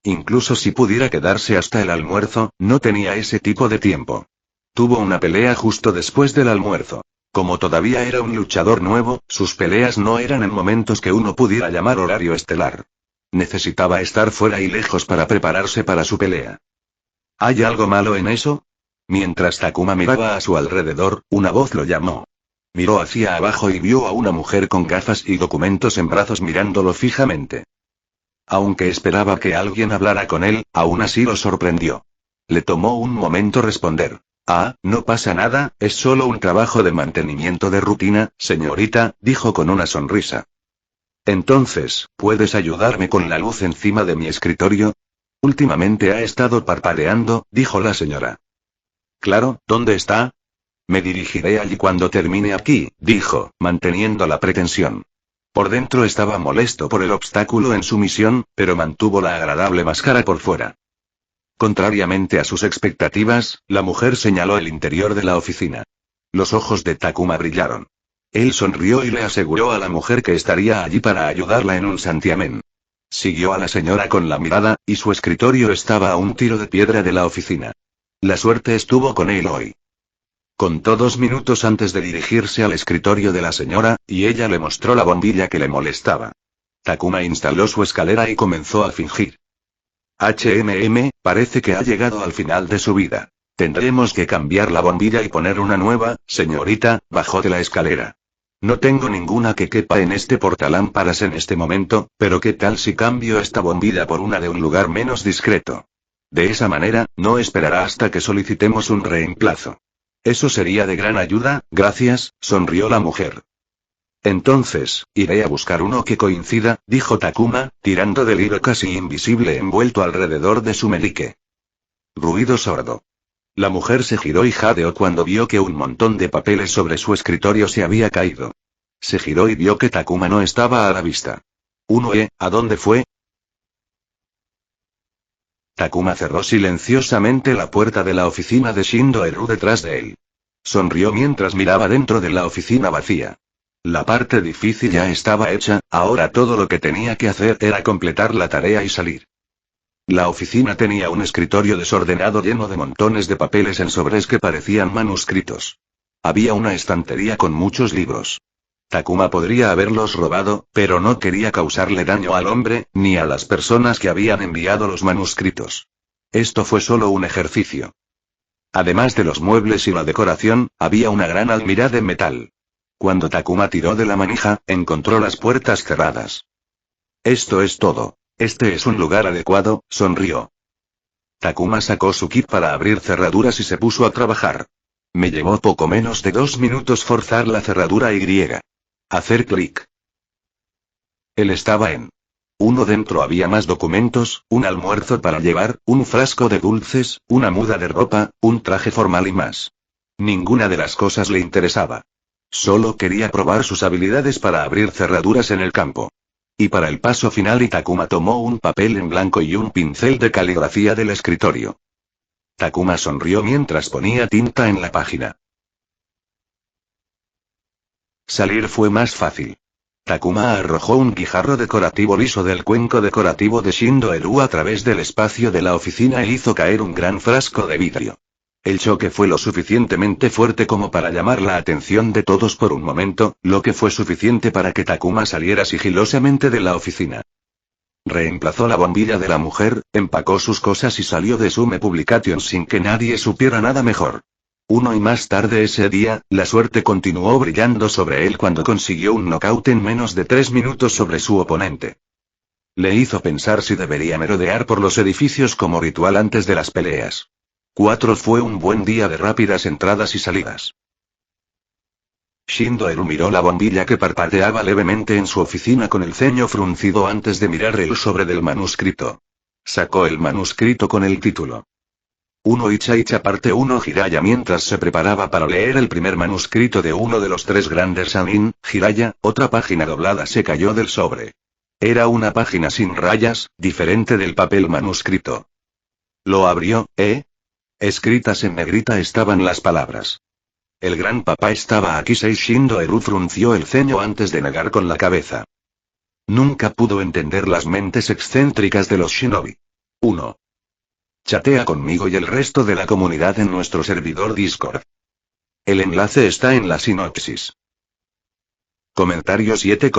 Incluso si pudiera quedarse hasta el almuerzo, no tenía ese tipo de tiempo. Tuvo una pelea justo después del almuerzo. Como todavía era un luchador nuevo, sus peleas no eran en momentos que uno pudiera llamar horario estelar. Necesitaba estar fuera y lejos para prepararse para su pelea. ¿Hay algo malo en eso? Mientras Takuma miraba a su alrededor, una voz lo llamó. Miró hacia abajo y vio a una mujer con gafas y documentos en brazos mirándolo fijamente. Aunque esperaba que alguien hablara con él, aún así lo sorprendió. Le tomó un momento responder. No pasa nada, es solo un trabajo de mantenimiento de rutina, señorita, dijo con una sonrisa. Entonces, ¿puedes ayudarme con la luz encima de mi escritorio? Últimamente ha estado parpadeando, dijo la señora. Claro, ¿dónde está? Me dirigiré allí cuando termine aquí, dijo, manteniendo la pretensión. Por dentro estaba molesto por el obstáculo en su misión, pero mantuvo la agradable máscara por fuera. Contrariamente a sus expectativas, la mujer señaló el interior de la oficina. Los ojos de Takuma brillaron. Él sonrió y le aseguró a la mujer que estaría allí para ayudarla en un santiamén. Siguió a la señora con la mirada, y su escritorio estaba a un tiro de piedra de la oficina. La suerte estuvo con él hoy. Contó 2 minutos antes de dirigirse al escritorio de la señora, y ella le mostró la bombilla que le molestaba. Takuma instaló su escalera y comenzó a fingir. Parece que ha llegado al final de su vida. Tendremos que cambiar la bombilla y poner una nueva, señorita, bajó de la escalera. No tengo ninguna que quepa en este portalámparas en este momento, pero ¿qué tal si cambio esta bombilla por una de un lugar menos discreto? De esa manera, no esperará hasta que solicitemos un reemplazo. Eso sería de gran ayuda, gracias, sonrió la mujer. Entonces, iré a buscar uno que coincida, dijo Takuma, tirando del hilo casi invisible envuelto alrededor de su meñique. Ruido sordo. La mujer se giró y jadeó cuando vio que un montón de papeles sobre su escritorio se había caído. Se giró y vio que Takuma no estaba a la vista. ¿A dónde fue? Takuma cerró silenciosamente la puerta de la oficina de Shindo Eru detrás de él. Sonrió mientras miraba dentro de la oficina vacía. La parte difícil ya estaba hecha, ahora todo lo que tenía que hacer era completar la tarea y salir. La oficina tenía un escritorio desordenado lleno de montones de papeles en sobres que parecían manuscritos. Había una estantería con muchos libros. Takuma podría haberlos robado, pero no quería causarle daño al hombre, ni a las personas que habían enviado los manuscritos. Esto fue solo un ejercicio. Además de los muebles y la decoración, había una gran almirá de metal. Cuando Takuma tiró de la manija, encontró las puertas cerradas. Esto es todo. Este es un lugar adecuado, sonrió. Takuma sacó su kit para abrir cerraduras y se puso a trabajar. Me llevó poco menos de 2 minutos forzar la cerradura Y. Hacer clic. Él estaba en. Dentro había más documentos, un almuerzo para llevar, un frasco de dulces, una muda de ropa, un traje formal y más. Ninguna de las cosas le interesaba. Solo quería probar sus habilidades para abrir cerraduras en el campo. Y para el paso final Takuma tomó un papel en blanco y un pincel de caligrafía del escritorio. Takuma sonrió mientras ponía tinta en la página. Salir fue más fácil. Takuma arrojó un guijarro decorativo liso del cuenco decorativo de Shindo Eru a través del espacio de la oficina e hizo caer un gran frasco de vidrio. El choque fue lo suficientemente fuerte como para llamar la atención de todos por un momento, lo que fue suficiente para que Takuma saliera sigilosamente de la oficina. Reemplazó la bombilla de la mujer, empacó sus cosas y salió de Sume Publications sin que nadie supiera nada mejor. Y más tarde ese día, la suerte continuó brillando sobre él cuando consiguió un knockout en menos de 3 minutos sobre su oponente. Le hizo pensar si debería merodear por los edificios como ritual antes de las peleas. 4 fue un buen día de rápidas entradas y salidas. Shindo Eru miró la bombilla que parpadeaba levemente en su oficina con el ceño fruncido antes de mirar el sobre del manuscrito. Sacó el manuscrito con el título. Icha parte 1 Jiraiya mientras se preparaba para leer el primer manuscrito de uno de los 3 grandes Sanin, Jiraiya, otra página doblada se cayó del sobre. Era una página sin rayas, diferente del papel manuscrito. Lo abrió, Escritas en negrita estaban las palabras. El gran papá estaba aquí. Shindo Eru frunció el ceño antes de negar con la cabeza. Nunca pudo entender las mentes excéntricas de los shinobi. 1. Chatea conmigo y el resto de la comunidad en nuestro servidor Discord. El enlace está en la sinopsis. Comentario 7.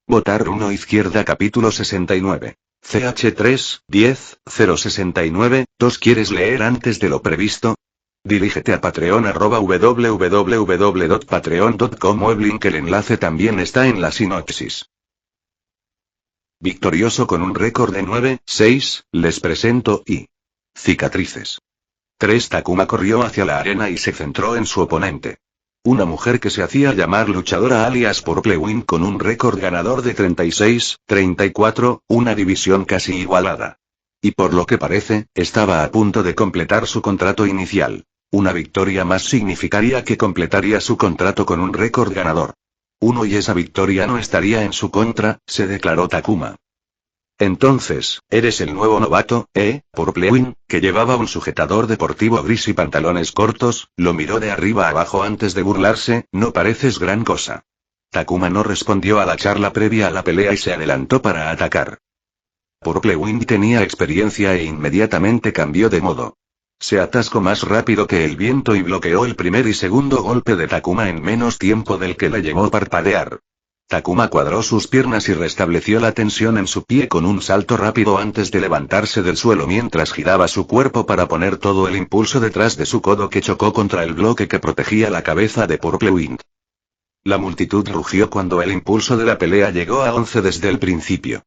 Votar 1 izquierda capítulo 69. CH3, 10, 069, 2. ¿Quieres leer antes de lo previsto? Dirígete a Patreon www.patreon.com o el link. El enlace también está en la sinopsis. Victorioso con un récord de 9-6, les presento cicatrices. 3. Takuma corrió hacia la arena y se centró en su oponente. Una mujer que se hacía llamar luchadora alias Purple Win con un récord ganador de 36-34, una división casi igualada. Y por lo que parece, estaba a punto de completar su contrato inicial. Una victoria más significaría que completaría su contrato con un récord ganador. Y esa victoria no estaría en su contra, se declaró Takuma. Entonces, eres el nuevo novato, Purple Wind, que llevaba un sujetador deportivo gris y pantalones cortos, lo miró de arriba abajo antes de burlarse, no pareces gran cosa. Takuma no respondió a la charla previa a la pelea y se adelantó para atacar. Purple Wind tenía experiencia e inmediatamente cambió de modo. Se atascó más rápido que el viento y bloqueó el primer y segundo golpe de Takuma en menos tiempo del que le llevó parpadear. Takuma cuadró sus piernas y restableció la tensión en su pie con un salto rápido antes de levantarse del suelo mientras giraba su cuerpo para poner todo el impulso detrás de su codo que chocó contra el bloque que protegía la cabeza de Purple Wind. La multitud rugió cuando el impulso de la pelea llegó a 11 desde el principio.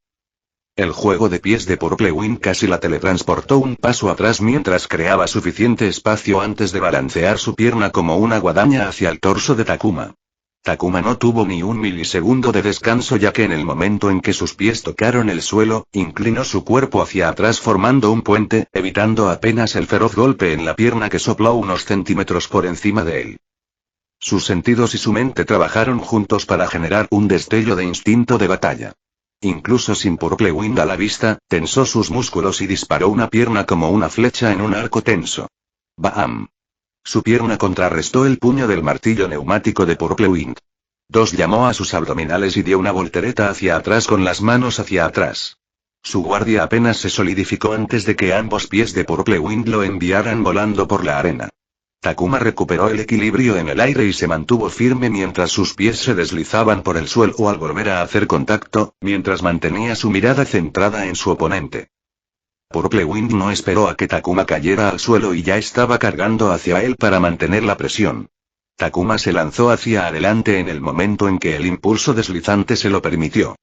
El juego de pies de Purple Wind casi la teletransportó un paso atrás mientras creaba suficiente espacio antes de balancear su pierna como una guadaña hacia el torso de Takuma. Takuma no tuvo ni un milisegundo de descanso ya que en el momento en que sus pies tocaron el suelo, inclinó su cuerpo hacia atrás formando un puente, evitando apenas el feroz golpe en la pierna que sopló unos centímetros por encima de él. Sus sentidos y su mente trabajaron juntos para generar un destello de instinto de batalla. Incluso sin Purple Wind a la vista, tensó sus músculos y disparó una pierna como una flecha en un arco tenso. ¡Bam! Su pierna contrarrestó el puño del martillo neumático de Purple Wind. Llamó a sus abdominales y dio una voltereta hacia atrás con las manos hacia atrás. Su guardia apenas se solidificó antes de que ambos pies de Purple Wind lo enviaran volando por la arena. Takuma recuperó el equilibrio en el aire y se mantuvo firme mientras sus pies se deslizaban por el suelo al volver a hacer contacto, mientras mantenía su mirada centrada en su oponente. Purple Wind no esperó a que Takuma cayera al suelo y ya estaba cargando hacia él para mantener la presión. Takuma se lanzó hacia adelante en el momento en que el impulso deslizante se lo permitió.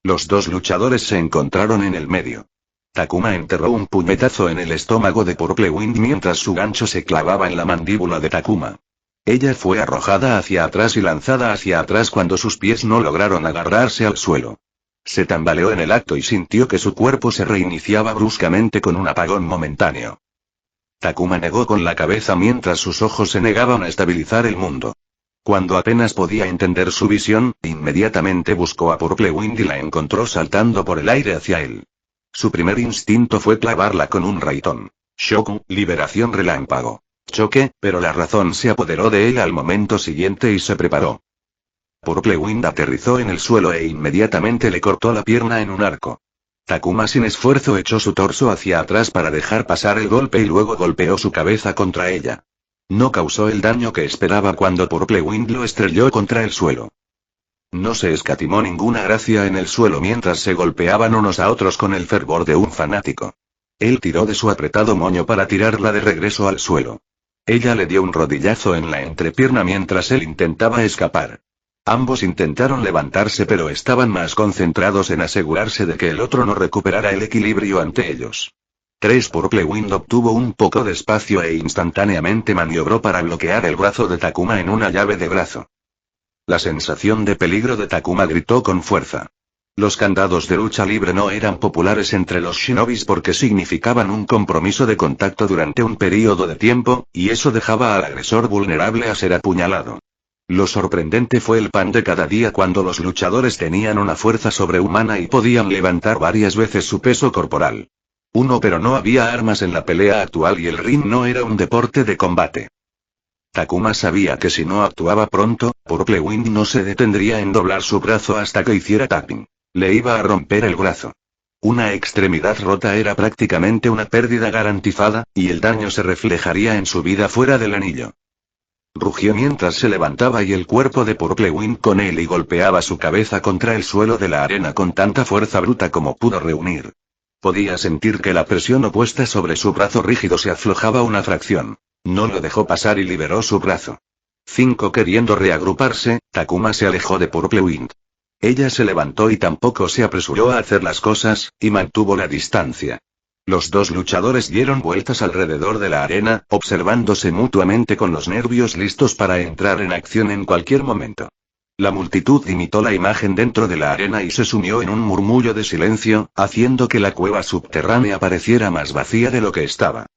Los dos luchadores se encontraron en el medio. Takuma enterró un puñetazo en el estómago de Purple Wind mientras su gancho se clavaba en la mandíbula de Takuma. Ella fue arrojada hacia atrás y lanzada hacia atrás cuando sus pies no lograron agarrarse al suelo. Se tambaleó en el acto y sintió que su cuerpo se reiniciaba bruscamente con un apagón momentáneo. Takuma negó con la cabeza mientras sus ojos se negaban a estabilizar el mundo. Cuando apenas podía entender su visión, inmediatamente buscó a Purple Wind y la encontró saltando por el aire hacia él. Su primer instinto fue clavarla con un raitón. Shock, liberación relámpago. Choque, pero la razón se apoderó de él al momento siguiente y se preparó. Purple Wind aterrizó en el suelo e inmediatamente le cortó la pierna en un arco. Takuma sin esfuerzo echó su torso hacia atrás para dejar pasar el golpe y luego golpeó su cabeza contra ella. No causó el daño que esperaba cuando Purple Wind lo estrelló contra el suelo. No se escatimó ninguna gracia en el suelo mientras se golpeaban unos a otros con el fervor de un fanático. Él tiró de su apretado moño para tirarla de regreso al suelo. Ella le dio un rodillazo en la entrepierna mientras él intentaba escapar. Ambos intentaron levantarse pero estaban más concentrados en asegurarse de que el otro no recuperara el equilibrio ante ellos. Purple Wind obtuvo un poco de espacio e instantáneamente maniobró para bloquear el brazo de Takuma en una llave de brazo. La sensación de peligro de Takuma gritó con fuerza. Los candados de lucha libre no eran populares entre los shinobis porque significaban un compromiso de contacto durante un período de tiempo, y eso dejaba al agresor vulnerable a ser apuñalado. Lo sorprendente fue el pan de cada día cuando los luchadores tenían una fuerza sobrehumana y podían levantar varias veces su peso corporal. Pero no había armas en la pelea actual y el ring no era un deporte de combate. Takuma sabía que si no actuaba pronto, Purple Wind no se detendría en doblar su brazo hasta que hiciera tapping. Le iba a romper el brazo. Una extremidad rota era prácticamente una pérdida garantizada, y el daño se reflejaría en su vida fuera del anillo. Rugió mientras se levantaba y el cuerpo de Purple Wind con él y golpeaba su cabeza contra el suelo de la arena con tanta fuerza bruta como pudo reunir. Podía sentir que la presión opuesta sobre su brazo rígido se aflojaba una fracción. No lo dejó pasar y liberó su brazo. Queriendo reagruparse, Takuma se alejó de Purple Wind. Ella se levantó y tampoco se apresuró a hacer las cosas, y mantuvo la distancia. Los dos luchadores dieron vueltas alrededor de la arena, observándose mutuamente con los nervios listos para entrar en acción en cualquier momento. La multitud imitó la imagen dentro de la arena y se sumió en un murmullo de silencio, haciendo que la cueva subterránea pareciera más vacía de lo que estaba.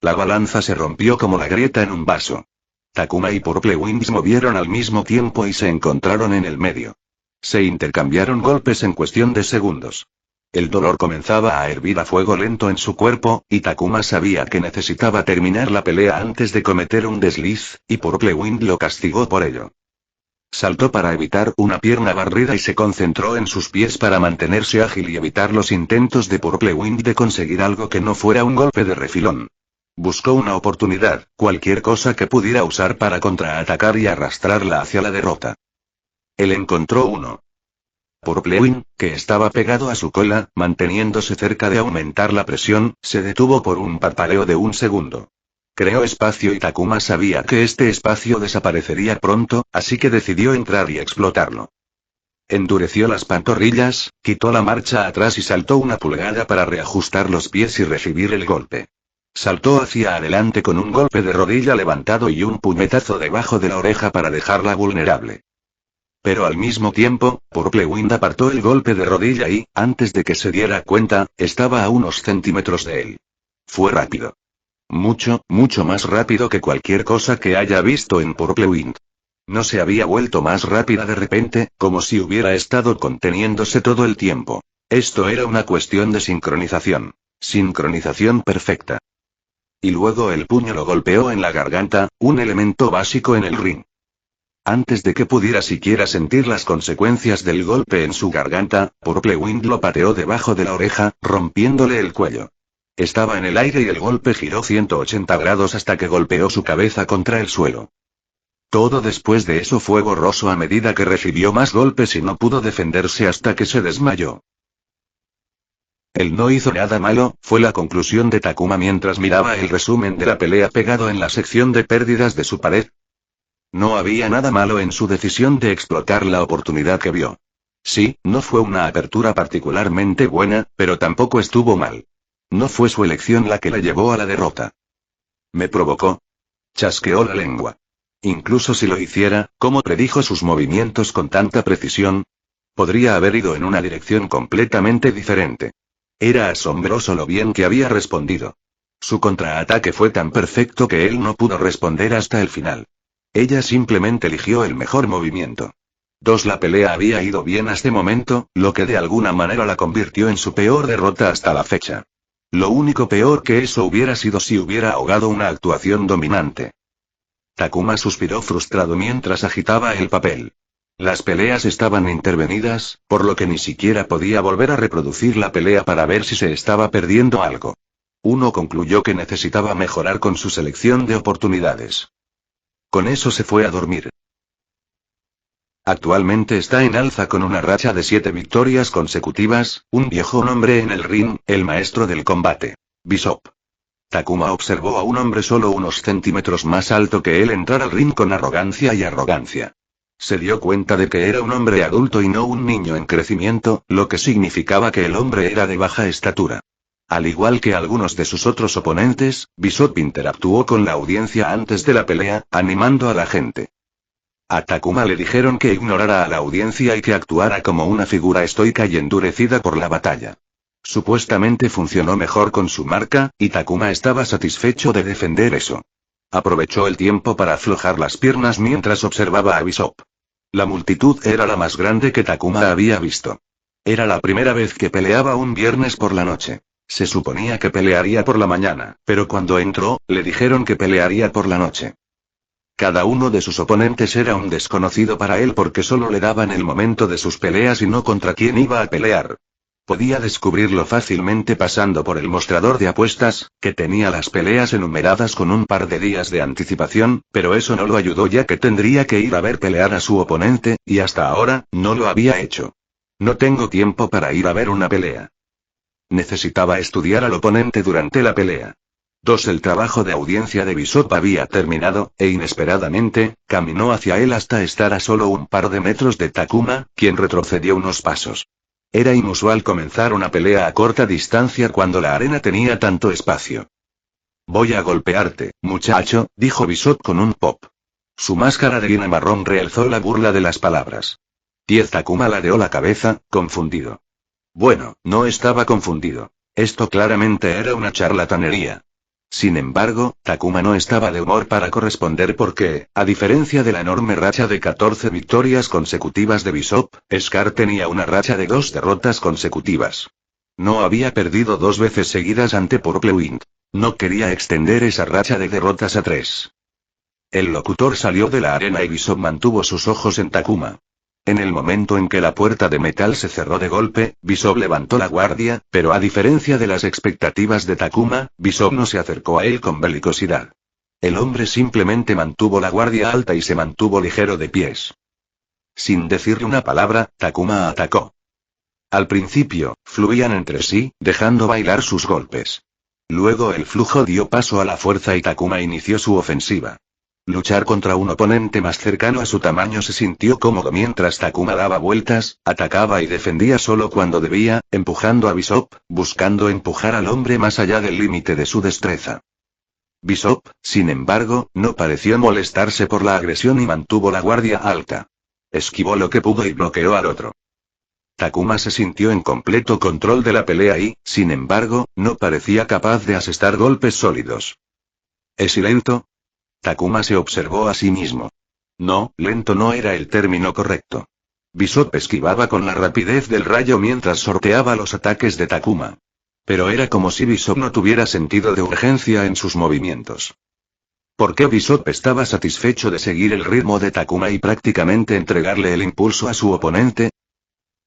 La balanza se rompió como la grieta en un vaso. Takuma y Purple Wind se movieron al mismo tiempo y se encontraron en el medio. Se intercambiaron golpes en cuestión de segundos. El dolor comenzaba a hervir a fuego lento en su cuerpo, y Takuma sabía que necesitaba terminar la pelea antes de cometer un desliz, y Purple Wind lo castigó por ello. Saltó para evitar una pierna barrida y se concentró en sus pies para mantenerse ágil y evitar los intentos de Purple Wind de conseguir algo que no fuera un golpe de refilón. Buscó una oportunidad, cualquier cosa que pudiera usar para contraatacar y arrastrarla hacia la derrota. Él encontró uno. Purple Wind, que estaba pegado a su cola, manteniéndose cerca de aumentar la presión, se detuvo por un parpadeo de un segundo. Creó espacio y Takuma sabía que este espacio desaparecería pronto, así que decidió entrar y explotarlo. Endureció las pantorrillas, quitó la marcha atrás y saltó una pulgada para reajustar los pies y recibir el golpe. Saltó hacia adelante con un golpe de rodilla levantado y un puñetazo debajo de la oreja para dejarla vulnerable. Pero al mismo tiempo, Purple Wind apartó el golpe de rodilla y, antes de que se diera cuenta, estaba a unos centímetros de él. Fue rápido. Mucho, mucho más rápido que cualquier cosa que haya visto en Purple Wind. No se había vuelto más rápida de repente, como si hubiera estado conteniéndose todo el tiempo. Esto era una cuestión de sincronización. Sincronización perfecta. Y luego el puño lo golpeó en la garganta, un elemento básico en el ring. Antes de que pudiera siquiera sentir las consecuencias del golpe en su garganta, Purple Wind lo pateó debajo de la oreja, rompiéndole el cuello. Estaba en el aire y el golpe giró 180 grados hasta que golpeó su cabeza contra el suelo. Todo después de eso fue borroso a medida que recibió más golpes y no pudo defenderse hasta que se desmayó. Él no hizo nada malo, fue la conclusión de Takuma mientras miraba el resumen de la pelea pegado en la sección de pérdidas de su pared. No había nada malo en su decisión de explotar la oportunidad que vio. Sí, no fue una apertura particularmente buena, pero tampoco estuvo mal. No fue su elección la que la llevó a la derrota. Me provocó. Chasqueó la lengua. Incluso si lo hiciera, ¿cómo predijo sus movimientos con tanta precisión? Podría haber ido en una dirección completamente diferente. Era asombroso lo bien que había respondido. Su contraataque fue tan perfecto que él no pudo responder hasta el final. Ella simplemente eligió el mejor movimiento. La pelea había ido bien hasta este momento, lo que de alguna manera la convirtió en su peor derrota hasta la fecha. Lo único peor que eso hubiera sido si hubiera ahogado una actuación dominante. Takuma suspiró frustrado mientras agitaba el papel. Las peleas estaban intervenidas, por lo que ni siquiera podía volver a reproducir la pelea para ver si se estaba perdiendo algo. Uno concluyó que necesitaba mejorar con su selección de oportunidades. Con eso se fue a dormir. Actualmente está en alza con una racha de 7 victorias consecutivas, un viejo nombre en el ring, el maestro del combate. Bishop. Takuma observó a un hombre solo unos centímetros más alto que él entrar al ring con arrogancia y arrogancia. Se dio cuenta de que era un hombre adulto y no un niño en crecimiento, lo que significaba que el hombre era de baja estatura. Al igual que algunos de sus otros oponentes, Bishop interactuó con la audiencia antes de la pelea, animando a la gente. A Takuma le dijeron que ignorara a la audiencia y que actuara como una figura estoica y endurecida por la batalla. Supuestamente funcionó mejor con su marca, y Takuma estaba satisfecho de defender eso. Aprovechó el tiempo para aflojar las piernas mientras observaba a Bishop. La multitud era la más grande que Takuma había visto. Era la primera vez que peleaba un viernes por la noche. Se suponía que pelearía por la mañana, pero cuando entró, le dijeron que pelearía por la noche. Cada uno de sus oponentes era un desconocido para él porque solo le daban el momento de sus peleas y no contra quién iba a pelear. Podía descubrirlo fácilmente pasando por el mostrador de apuestas, que tenía las peleas enumeradas con un par de días de anticipación, pero eso no lo ayudó ya que tendría que ir a ver pelear a su oponente, y hasta ahora, no lo había hecho. No tengo tiempo para ir a ver una pelea. Necesitaba estudiar al oponente durante la pelea. El trabajo de audiencia de Bishop había terminado, e inesperadamente, caminó hacia él hasta estar a solo un par de metros de Takuma, quien retrocedió unos pasos. Era inusual comenzar una pelea a corta distancia cuando la arena tenía tanto espacio. Voy a golpearte, muchacho, dijo Bishop con un pop. Su máscara de lana marrón realzó la burla de las palabras. Takuma ladeó la cabeza, confundido. Bueno, no estaba confundido. Esto claramente era una charlatanería. Sin embargo, Takuma no estaba de humor para corresponder porque, a diferencia de la enorme racha de 14 victorias consecutivas de Bishop, Scar tenía una racha de 2 derrotas consecutivas. No había perdido 2 veces seguidas ante Purple Wind. No quería extender esa racha de derrotas a 3. El locutor salió de la arena y Bishop mantuvo sus ojos en Takuma. En el momento en que la puerta de metal se cerró de golpe, Bishop levantó la guardia, pero a diferencia de las expectativas de Takuma, Bishop no se acercó a él con belicosidad. El hombre simplemente mantuvo la guardia alta y se mantuvo ligero de pies. Sin decirle una palabra, Takuma atacó. Al principio, fluían entre sí, dejando bailar sus golpes. Luego el flujo dio paso a la fuerza y Takuma inició su ofensiva. Luchar contra un oponente más cercano a su tamaño se sintió cómodo mientras Takuma daba vueltas, atacaba y defendía solo cuando debía, empujando a Bishop, buscando empujar al hombre más allá del límite de su destreza. Bishop, sin embargo, no pareció molestarse por la agresión y mantuvo la guardia alta. Esquivó lo que pudo y bloqueó al otro. Takuma se sintió en completo control de la pelea y, sin embargo, no parecía capaz de asestar golpes sólidos. ¿Es lento? Takuma se observó a sí mismo. No, lento no era el término correcto. Bishop esquivaba con la rapidez del rayo mientras sorteaba los ataques de Takuma. Pero era como si Bishop no tuviera sentido de urgencia en sus movimientos. ¿Por qué Bishop estaba satisfecho de seguir el ritmo de Takuma y prácticamente entregarle el impulso a su oponente?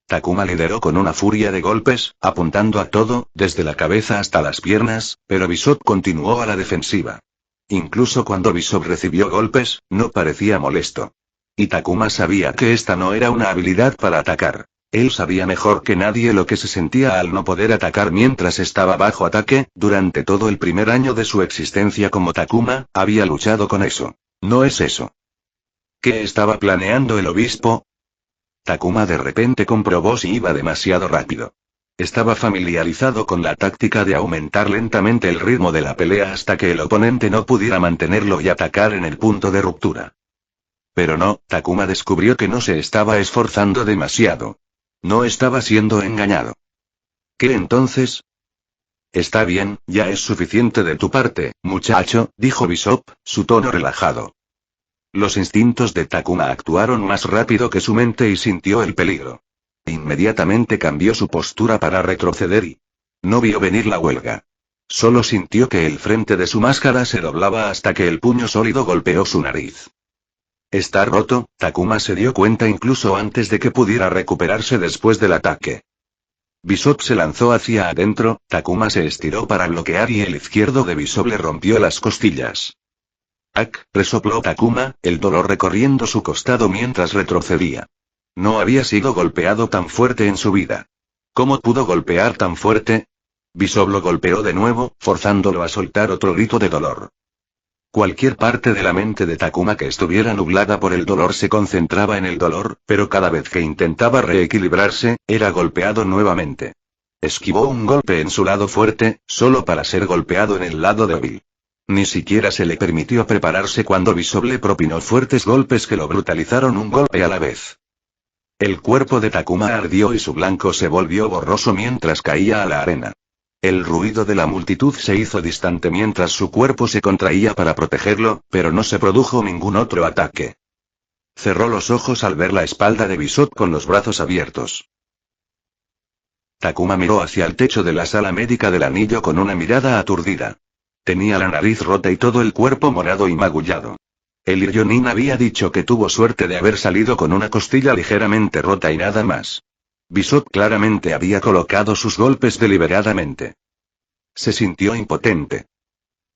Takuma lideró con una furia de golpes, apuntando a todo, desde la cabeza hasta las piernas, pero Bishop continuó a la defensiva. Incluso cuando Bishop recibió golpes, no parecía molesto. Y Takuma sabía que esta no era una habilidad para atacar. Él sabía mejor que nadie lo que se sentía al no poder atacar mientras estaba bajo ataque. Durante todo el primer año de su existencia como Takuma, había luchado con eso. ¿No es eso? ¿Qué estaba planeando el obispo? Takuma de repente comprobó si iba demasiado rápido. Estaba familiarizado con la táctica de aumentar lentamente el ritmo de la pelea hasta que el oponente no pudiera mantenerlo y atacar en el punto de ruptura. Pero no, Takuma descubrió que no se estaba esforzando demasiado. No estaba siendo engañado. ¿Qué entonces? Está bien, ya es suficiente de tu parte, muchacho, dijo Bishop, su tono relajado. Los instintos de Takuma actuaron más rápido que su mente y sintió el peligro. Inmediatamente cambió su postura para retroceder y no vio venir la huelga. Solo sintió que el frente de su máscara se doblaba hasta que el puño sólido golpeó su nariz. Está roto, Takuma se dio cuenta incluso antes de que pudiera recuperarse después del ataque. Bishop se lanzó hacia adentro, Takuma se estiró para bloquear y el izquierdo de Bishop le rompió las costillas. ¡Ak!, resopló Takuma, el dolor recorriendo su costado mientras retrocedía. No había sido golpeado tan fuerte en su vida. ¿Cómo pudo golpear tan fuerte? Bishop lo golpeó de nuevo, forzándolo a soltar otro grito de dolor. Cualquier parte de la mente de Takuma que estuviera nublada por el dolor se concentraba en el dolor, pero cada vez que intentaba reequilibrarse, era golpeado nuevamente. Esquivó un golpe en su lado fuerte, solo para ser golpeado en el lado débil. Ni siquiera se le permitió prepararse cuando Bishop le propinó fuertes golpes que lo brutalizaron un golpe a la vez. El cuerpo de Takuma ardió y su blanco se volvió borroso mientras caía a la arena. El ruido de la multitud se hizo distante mientras su cuerpo se contraía para protegerlo, pero no se produjo ningún otro ataque. Cerró los ojos al ver la espalda de Bishop con los brazos abiertos. Takuma miró hacia el techo de la sala médica del anillo con una mirada aturdida. Tenía la nariz rota y todo el cuerpo morado y magullado. El Iryonin había dicho que tuvo suerte de haber salido con una costilla ligeramente rota y nada más. Bishop claramente había colocado sus golpes deliberadamente. Se sintió impotente.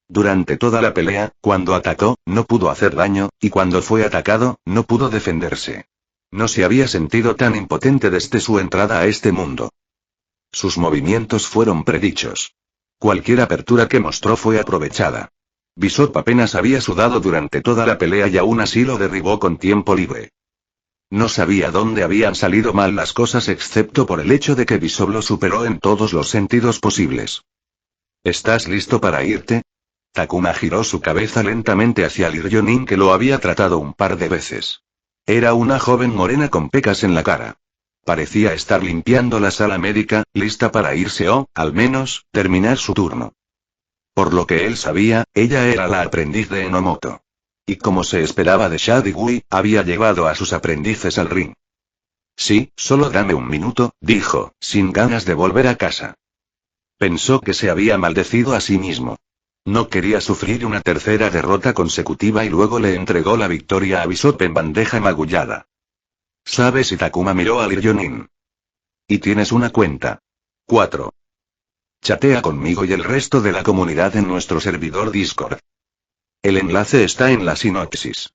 Durante toda la pelea, cuando atacó, no pudo hacer daño, y cuando fue atacado, no pudo defenderse. No se había sentido tan impotente desde su entrada a este mundo. Sus movimientos fueron predichos. Cualquier apertura que mostró fue aprovechada. Bishop apenas había sudado durante toda la pelea y aún así lo derribó con tiempo libre. No sabía dónde habían salido mal las cosas excepto por el hecho de que Bishop lo superó en todos los sentidos posibles. ¿Estás listo para irte? Takuma giró su cabeza lentamente hacia el Iryonin que lo había tratado un par de veces. Era una joven morena con pecas en la cara. Parecía estar limpiando la sala médica, lista para irse o, al menos, terminar su turno. Por lo que él sabía, ella era la aprendiz de Enomoto. Y como se esperaba de Shadigui, había llevado a sus aprendices al ring. Sí, solo dame un minuto, dijo, sin ganas de volver a casa. Pensó que se había maldecido a sí mismo. No quería sufrir una tercera derrota consecutiva y luego le entregó la victoria a Bishop en bandeja magullada. ¿Sabes? Y Takuma miró a Liryonin. Y tienes una cuenta. 4. Chatea conmigo y el resto de la comunidad en nuestro servidor Discord. El enlace está en la sinopsis.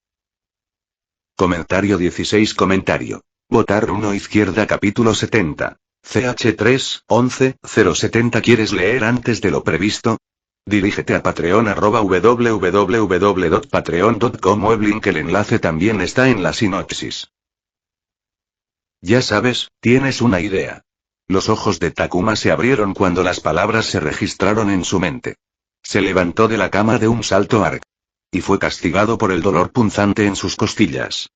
Comentario 16. Comentario. Votar 1 izquierda capítulo 70. CH3, 11, 070. ¿Quieres leer antes de lo previsto? Dirígete a Patreon @www.patreon.com o link. El enlace también está en la sinopsis. Ya sabes, tienes una idea. Los ojos de Takuma se abrieron cuando las palabras se registraron en su mente. Se levantó de la cama de un salto arc. Y fue castigado por el dolor punzante en sus costillas.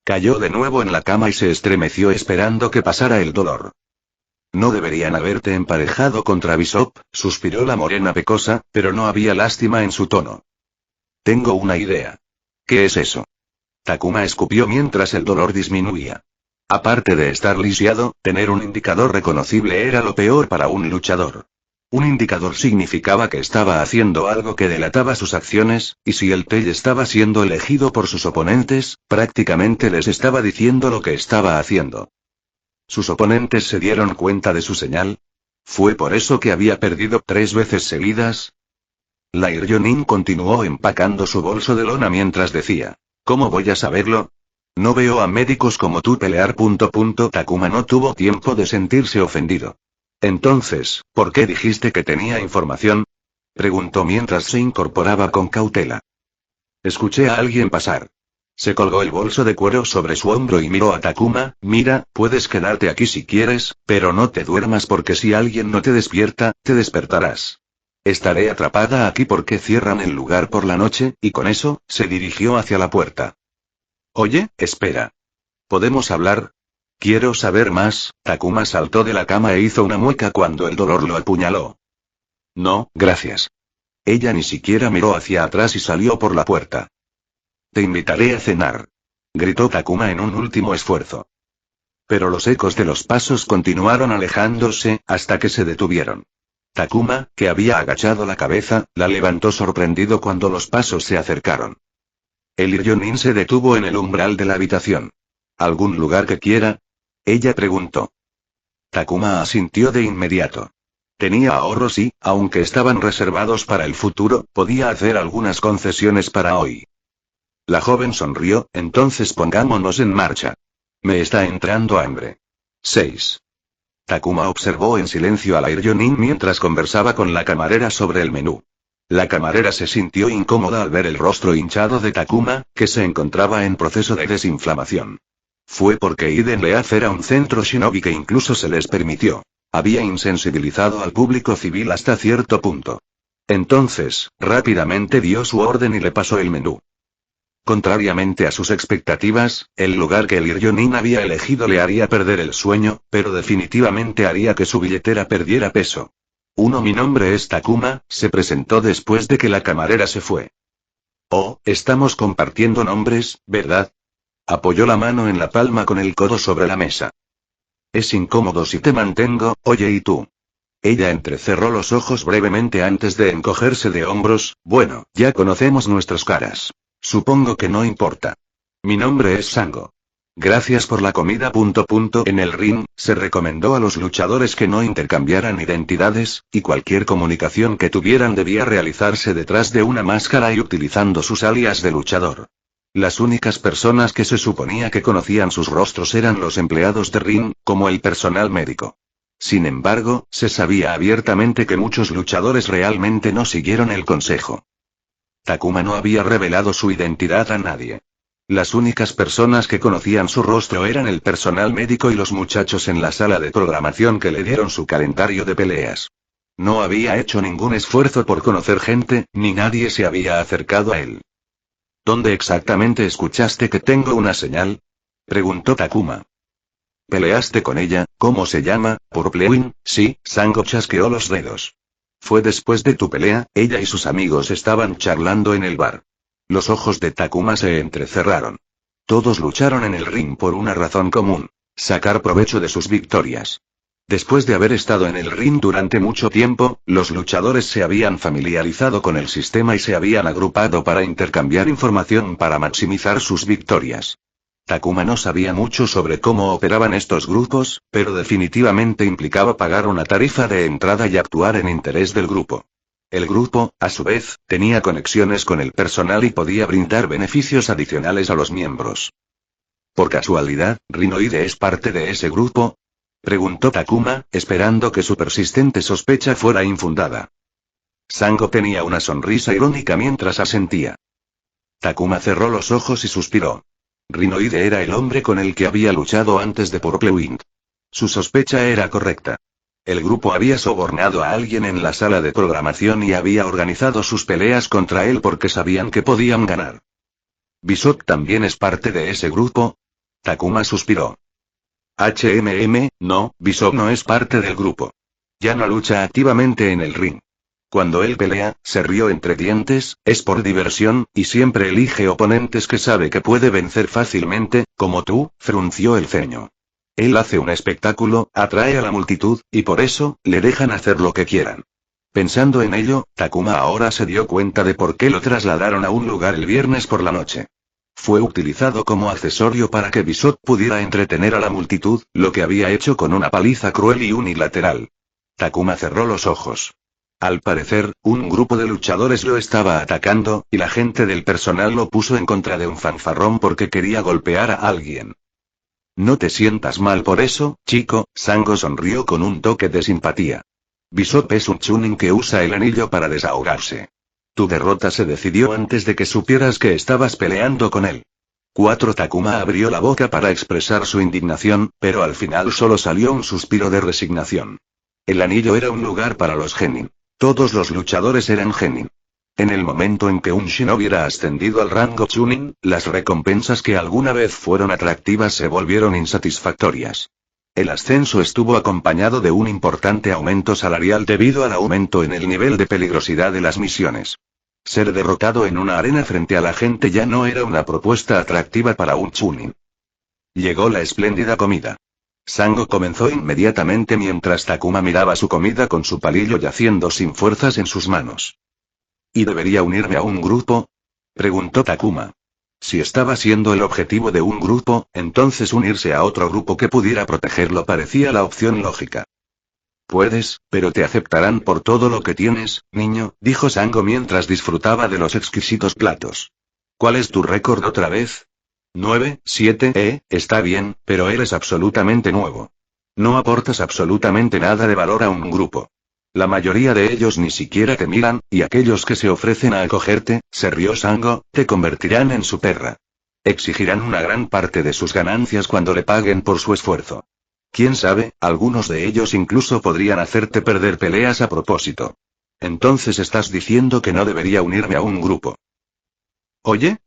Cayó de nuevo en la cama y se estremeció esperando que pasara el dolor. No deberían haberte emparejado contra Bishop, suspiró la morena pecosa, pero no había lástima en su tono. Tengo una idea. ¿Qué es eso? Takuma escupió mientras el dolor disminuía. Aparte de estar lisiado, tener un indicador reconocible era lo peor para un luchador. Un indicador significaba que estaba haciendo algo que delataba sus acciones, y si el Tell estaba siendo elegido por sus oponentes, prácticamente les estaba diciendo lo que estaba haciendo. ¿Sus oponentes se dieron cuenta de su señal? ¿Fue por eso que había perdido 3 veces seguidas? Liryonin continuó empacando su bolso de lona mientras decía, ¿cómo voy a saberlo? No veo a médicos como tú pelear. Takuma no tuvo tiempo de sentirse ofendido. Entonces, ¿por qué dijiste que tenía información? Preguntó mientras se incorporaba con cautela. Escuché a alguien pasar. Se colgó el bolso de cuero sobre su hombro y miró a Takuma. Mira, puedes quedarte aquí si quieres, pero no te duermas porque si alguien no te despierta, te despertarás. Estaré atrapada aquí porque cierran el lugar por la noche, y con eso, se dirigió hacia la puerta. Oye, espera. ¿Podemos hablar? Quiero saber más. Takuma saltó de la cama e hizo una mueca cuando el dolor lo apuñaló. No, gracias. Ella ni siquiera miró hacia atrás y salió por la puerta. Te invitaré a cenar. Gritó Takuma en un último esfuerzo. Pero los ecos de los pasos continuaron alejándose, hasta que se detuvieron. Takuma, que había agachado la cabeza, la levantó sorprendido cuando los pasos se acercaron. El Liryonin se detuvo en el umbral de la habitación. ¿Algún lugar que quiera? Ella preguntó. Takuma asintió de inmediato. Tenía ahorros y, aunque estaban reservados para el futuro, podía hacer algunas concesiones para hoy. La joven sonrió. Entonces pongámonos en marcha. Me está entrando hambre. 6. Takuma observó en silencio a Liryonin mientras conversaba con la camarera sobre el menú. La camarera se sintió incómoda al ver el rostro hinchado de Takuma, que se encontraba en proceso de desinflamación. Fue porque Eden Leaf era un centro shinobi que incluso se les permitió. Había insensibilizado al público civil hasta cierto punto. Entonces, rápidamente dio su orden y le pasó el menú. Contrariamente a sus expectativas, el lugar que Liryonin había elegido le haría perder el sueño, pero definitivamente haría que su billetera perdiera peso. Mi nombre es Takuma, se presentó después de que la camarera se fue. Oh, estamos compartiendo nombres, ¿verdad? Apoyó la mano en la palma con el codo sobre la mesa. Es incómodo si te mantengo, oye, ¿y tú? Ella entrecerró los ojos brevemente antes de encogerse de hombros. Bueno, ya conocemos nuestras caras. Supongo que no importa. Mi nombre es Sango. Gracias por la comida. En el ring, se recomendó a los luchadores que no intercambiaran identidades, y cualquier comunicación que tuvieran debía realizarse detrás de una máscara y utilizando sus alias de luchador. Las únicas personas que se suponía que conocían sus rostros eran los empleados de ring, como el personal médico. Sin embargo, se sabía abiertamente que muchos luchadores realmente no siguieron el consejo. Takuma no había revelado su identidad a nadie. Las únicas personas que conocían su rostro eran el personal médico y los muchachos en la sala de programación que le dieron su calendario de peleas. No había hecho ningún esfuerzo por conocer gente, ni nadie se había acercado a él. ¿Dónde exactamente escuchaste que tengo una señal? Preguntó Takuma. ¿Peleaste con ella? ¿Cómo se llama? Purplewin, sí. Sango chasqueó los dedos. Fue después de tu pelea, ella y sus amigos estaban charlando en el bar. Los ojos de Takuma se entrecerraron. Todos lucharon en el ring por una razón común: sacar provecho de sus victorias. Después de haber estado en el ring durante mucho tiempo, los luchadores se habían familiarizado con el sistema y se habían agrupado para intercambiar información para maximizar sus victorias. Takuma no sabía mucho sobre cómo operaban estos grupos, pero definitivamente implicaba pagar una tarifa de entrada y actuar en interés del grupo. El grupo, a su vez, tenía conexiones con el personal y podía brindar beneficios adicionales a los miembros. ¿Por casualidad, Rinoide es parte de ese grupo?, preguntó Takuma, esperando que su persistente sospecha fuera infundada. Sango tenía una sonrisa irónica mientras asentía. Takuma cerró los ojos y suspiró. Rinoide era el hombre con el que había luchado antes de Purple Wind. Su sospecha era correcta. El grupo había sobornado a alguien en la sala de programación y había organizado sus peleas contra él porque sabían que podían ganar. ¿Bishop también es parte de ese grupo? Takuma suspiró. No, Bishop no es parte del grupo. Ya no lucha activamente en el ring. Cuando él pelea, se rió entre dientes, es por diversión, y siempre elige oponentes que sabe que puede vencer fácilmente, como tú, frunció el ceño. Él hace un espectáculo, atrae a la multitud, y por eso, le dejan hacer lo que quieran. Pensando en ello, Takuma ahora se dio cuenta de por qué lo trasladaron a un lugar el viernes por la noche. Fue utilizado como accesorio para que Bishop pudiera entretener a la multitud, lo que había hecho con una paliza cruel y unilateral. Takuma cerró los ojos. Al parecer, un grupo de luchadores lo estaba atacando, y la gente del personal lo puso en contra de un fanfarrón porque quería golpear a alguien. No te sientas mal por eso, chico, Sango sonrió con un toque de simpatía. Bishop es un chunin que usa el anillo para desahogarse. Tu derrota se decidió antes de que supieras que estabas peleando con él. Takuma abrió la boca para expresar su indignación, pero al final solo salió un suspiro de resignación. El anillo era un lugar para los genin. Todos los luchadores eran genin. En el momento en que un shinobi era ascendido al rango chunin, las recompensas que alguna vez fueron atractivas se volvieron insatisfactorias. El ascenso estuvo acompañado de un importante aumento salarial debido al aumento en el nivel de peligrosidad de las misiones. Ser derrotado en una arena frente a la gente ya no era una propuesta atractiva para un chunin. Llegó la espléndida comida. Sango comenzó inmediatamente mientras Takuma miraba su comida con su palillo yaciendo sin fuerzas en sus manos. ¿Y debería unirme a un grupo?, preguntó Takuma. Si estaba siendo el objetivo de un grupo, entonces unirse a otro grupo que pudiera protegerlo parecía la opción lógica. Puedes, pero te aceptarán por todo lo que tienes, niño, dijo Sango mientras disfrutaba de los exquisitos platos. ¿Cuál es tu récord otra vez? 9-7, está bien, pero eres absolutamente nuevo. No aportas absolutamente nada de valor a un grupo. La mayoría de ellos ni siquiera te miran, y aquellos que se ofrecen a acogerte, se rió Sango, te convertirán en su perra. Exigirán una gran parte de sus ganancias cuando le paguen por su esfuerzo. Quién sabe, algunos de ellos incluso podrían hacerte perder peleas a propósito. Entonces estás diciendo que no debería unirme a un grupo. Oye,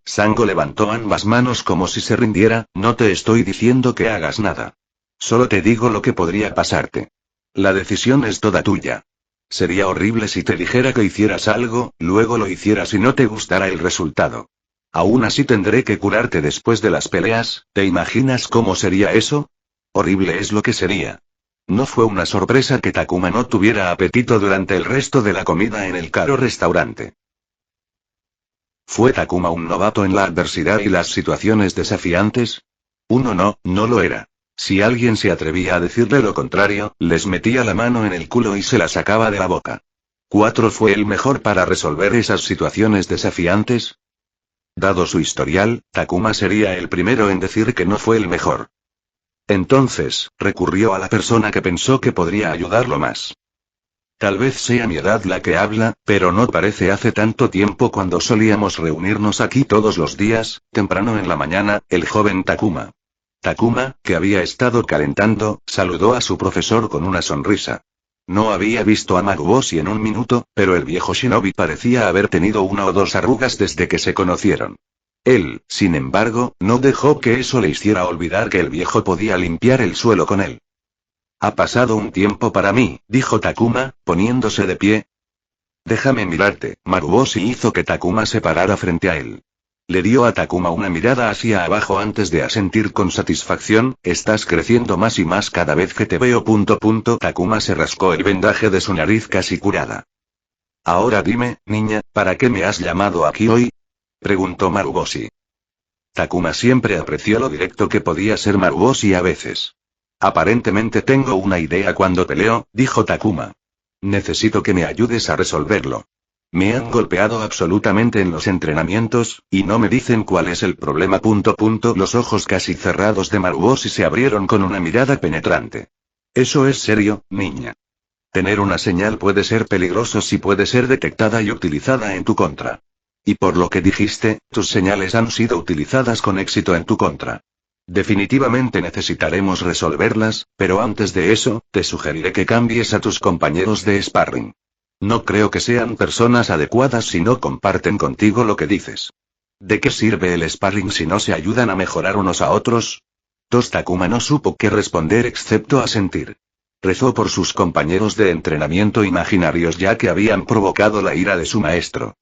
Sango levantó ambas manos como si se rindiera, no te estoy diciendo que hagas nada. Solo te digo lo que podría pasarte. La decisión es toda tuya. Sería horrible si te dijera que hicieras algo, luego lo hicieras y no te gustara el resultado. Aún así tendré que curarte después de las peleas, ¿te imaginas cómo sería eso? Horrible es lo que sería. No fue una sorpresa que Takuma no tuviera apetito durante el resto de la comida en el caro restaurante. ¿Fue Takuma un novato en la adversidad y las situaciones desafiantes? No lo era. Si alguien se atrevía a decirle lo contrario, les metía la mano en el culo y se la sacaba de la boca. ¿Fue el mejor para resolver esas situaciones desafiantes? Dado su historial, Takuma sería el primero en decir que no fue el mejor. Entonces, recurrió a la persona que pensó que podría ayudarlo más. Tal vez sea mi edad la que habla, pero no parece hace tanto tiempo cuando solíamos reunirnos aquí todos los días, temprano en la mañana, el joven Takuma. Takuma, que había estado calentando, saludó a su profesor con una sonrisa. No había visto a Maruboshi en un minuto, pero el viejo shinobi parecía haber tenido una o dos arrugas desde que se conocieron. Él, sin embargo, no dejó que eso le hiciera olvidar que el viejo podía limpiar el suelo con él. Ha pasado un tiempo para mí, dijo Takuma, poniéndose de pie. Déjame mirarte. Maruboshi hizo que Takuma se parara frente a él. Le dio a Takuma una mirada hacia abajo antes de asentir con satisfacción. Estás creciendo más y más cada vez que te veo. Takuma se rascó el vendaje de su nariz casi curada. Ahora dime, niña, ¿para qué me has llamado aquí hoy? Preguntó Maruboshi. Takuma siempre apreció lo directo que podía ser Maruboshi a veces. Aparentemente tengo una idea cuando peleo, dijo Takuma. Necesito que me ayudes a resolverlo. Me han golpeado absolutamente en los entrenamientos, y no me dicen cuál es el problema. Los ojos casi cerrados de Maruboshi se abrieron con una mirada penetrante. Eso es serio, niña. Tener una señal puede ser peligroso si puede ser detectada y utilizada en tu contra. Y por lo que dijiste, tus señales han sido utilizadas con éxito en tu contra. Definitivamente necesitaremos resolverlas, pero antes de eso, te sugeriré que cambies a tus compañeros de sparring. No creo que sean personas adecuadas si no comparten contigo lo que dices. ¿De qué sirve el sparring si no se ayudan a mejorar unos a otros? Takuma no supo qué responder excepto asentir. Rezó por sus compañeros de entrenamiento imaginarios ya que habían provocado la ira de su maestro.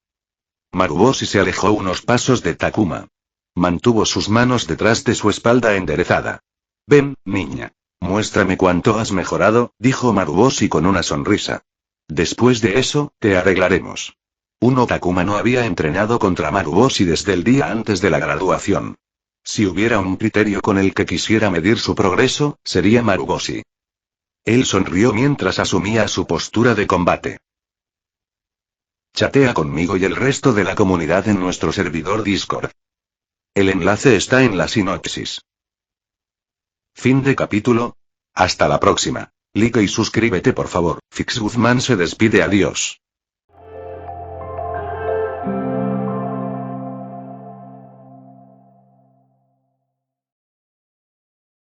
Maruboshi se alejó unos pasos de Takuma. Mantuvo sus manos detrás de su espalda enderezada. Ven, niña. Muéstrame cuánto has mejorado, dijo Maruboshi con una sonrisa. Después de eso, te arreglaremos. Takuma no había entrenado contra Maruboshi desde el día antes de la graduación. Si hubiera un criterio con el que quisiera medir su progreso, sería Maruboshi. Él sonrió mientras asumía su postura de combate. Chatea conmigo y el resto de la comunidad en nuestro servidor Discord. El enlace está en la sinopsis. Fin de capítulo. Hasta la próxima. Like y suscríbete por favor. Fix Guzmán se despide. Adiós.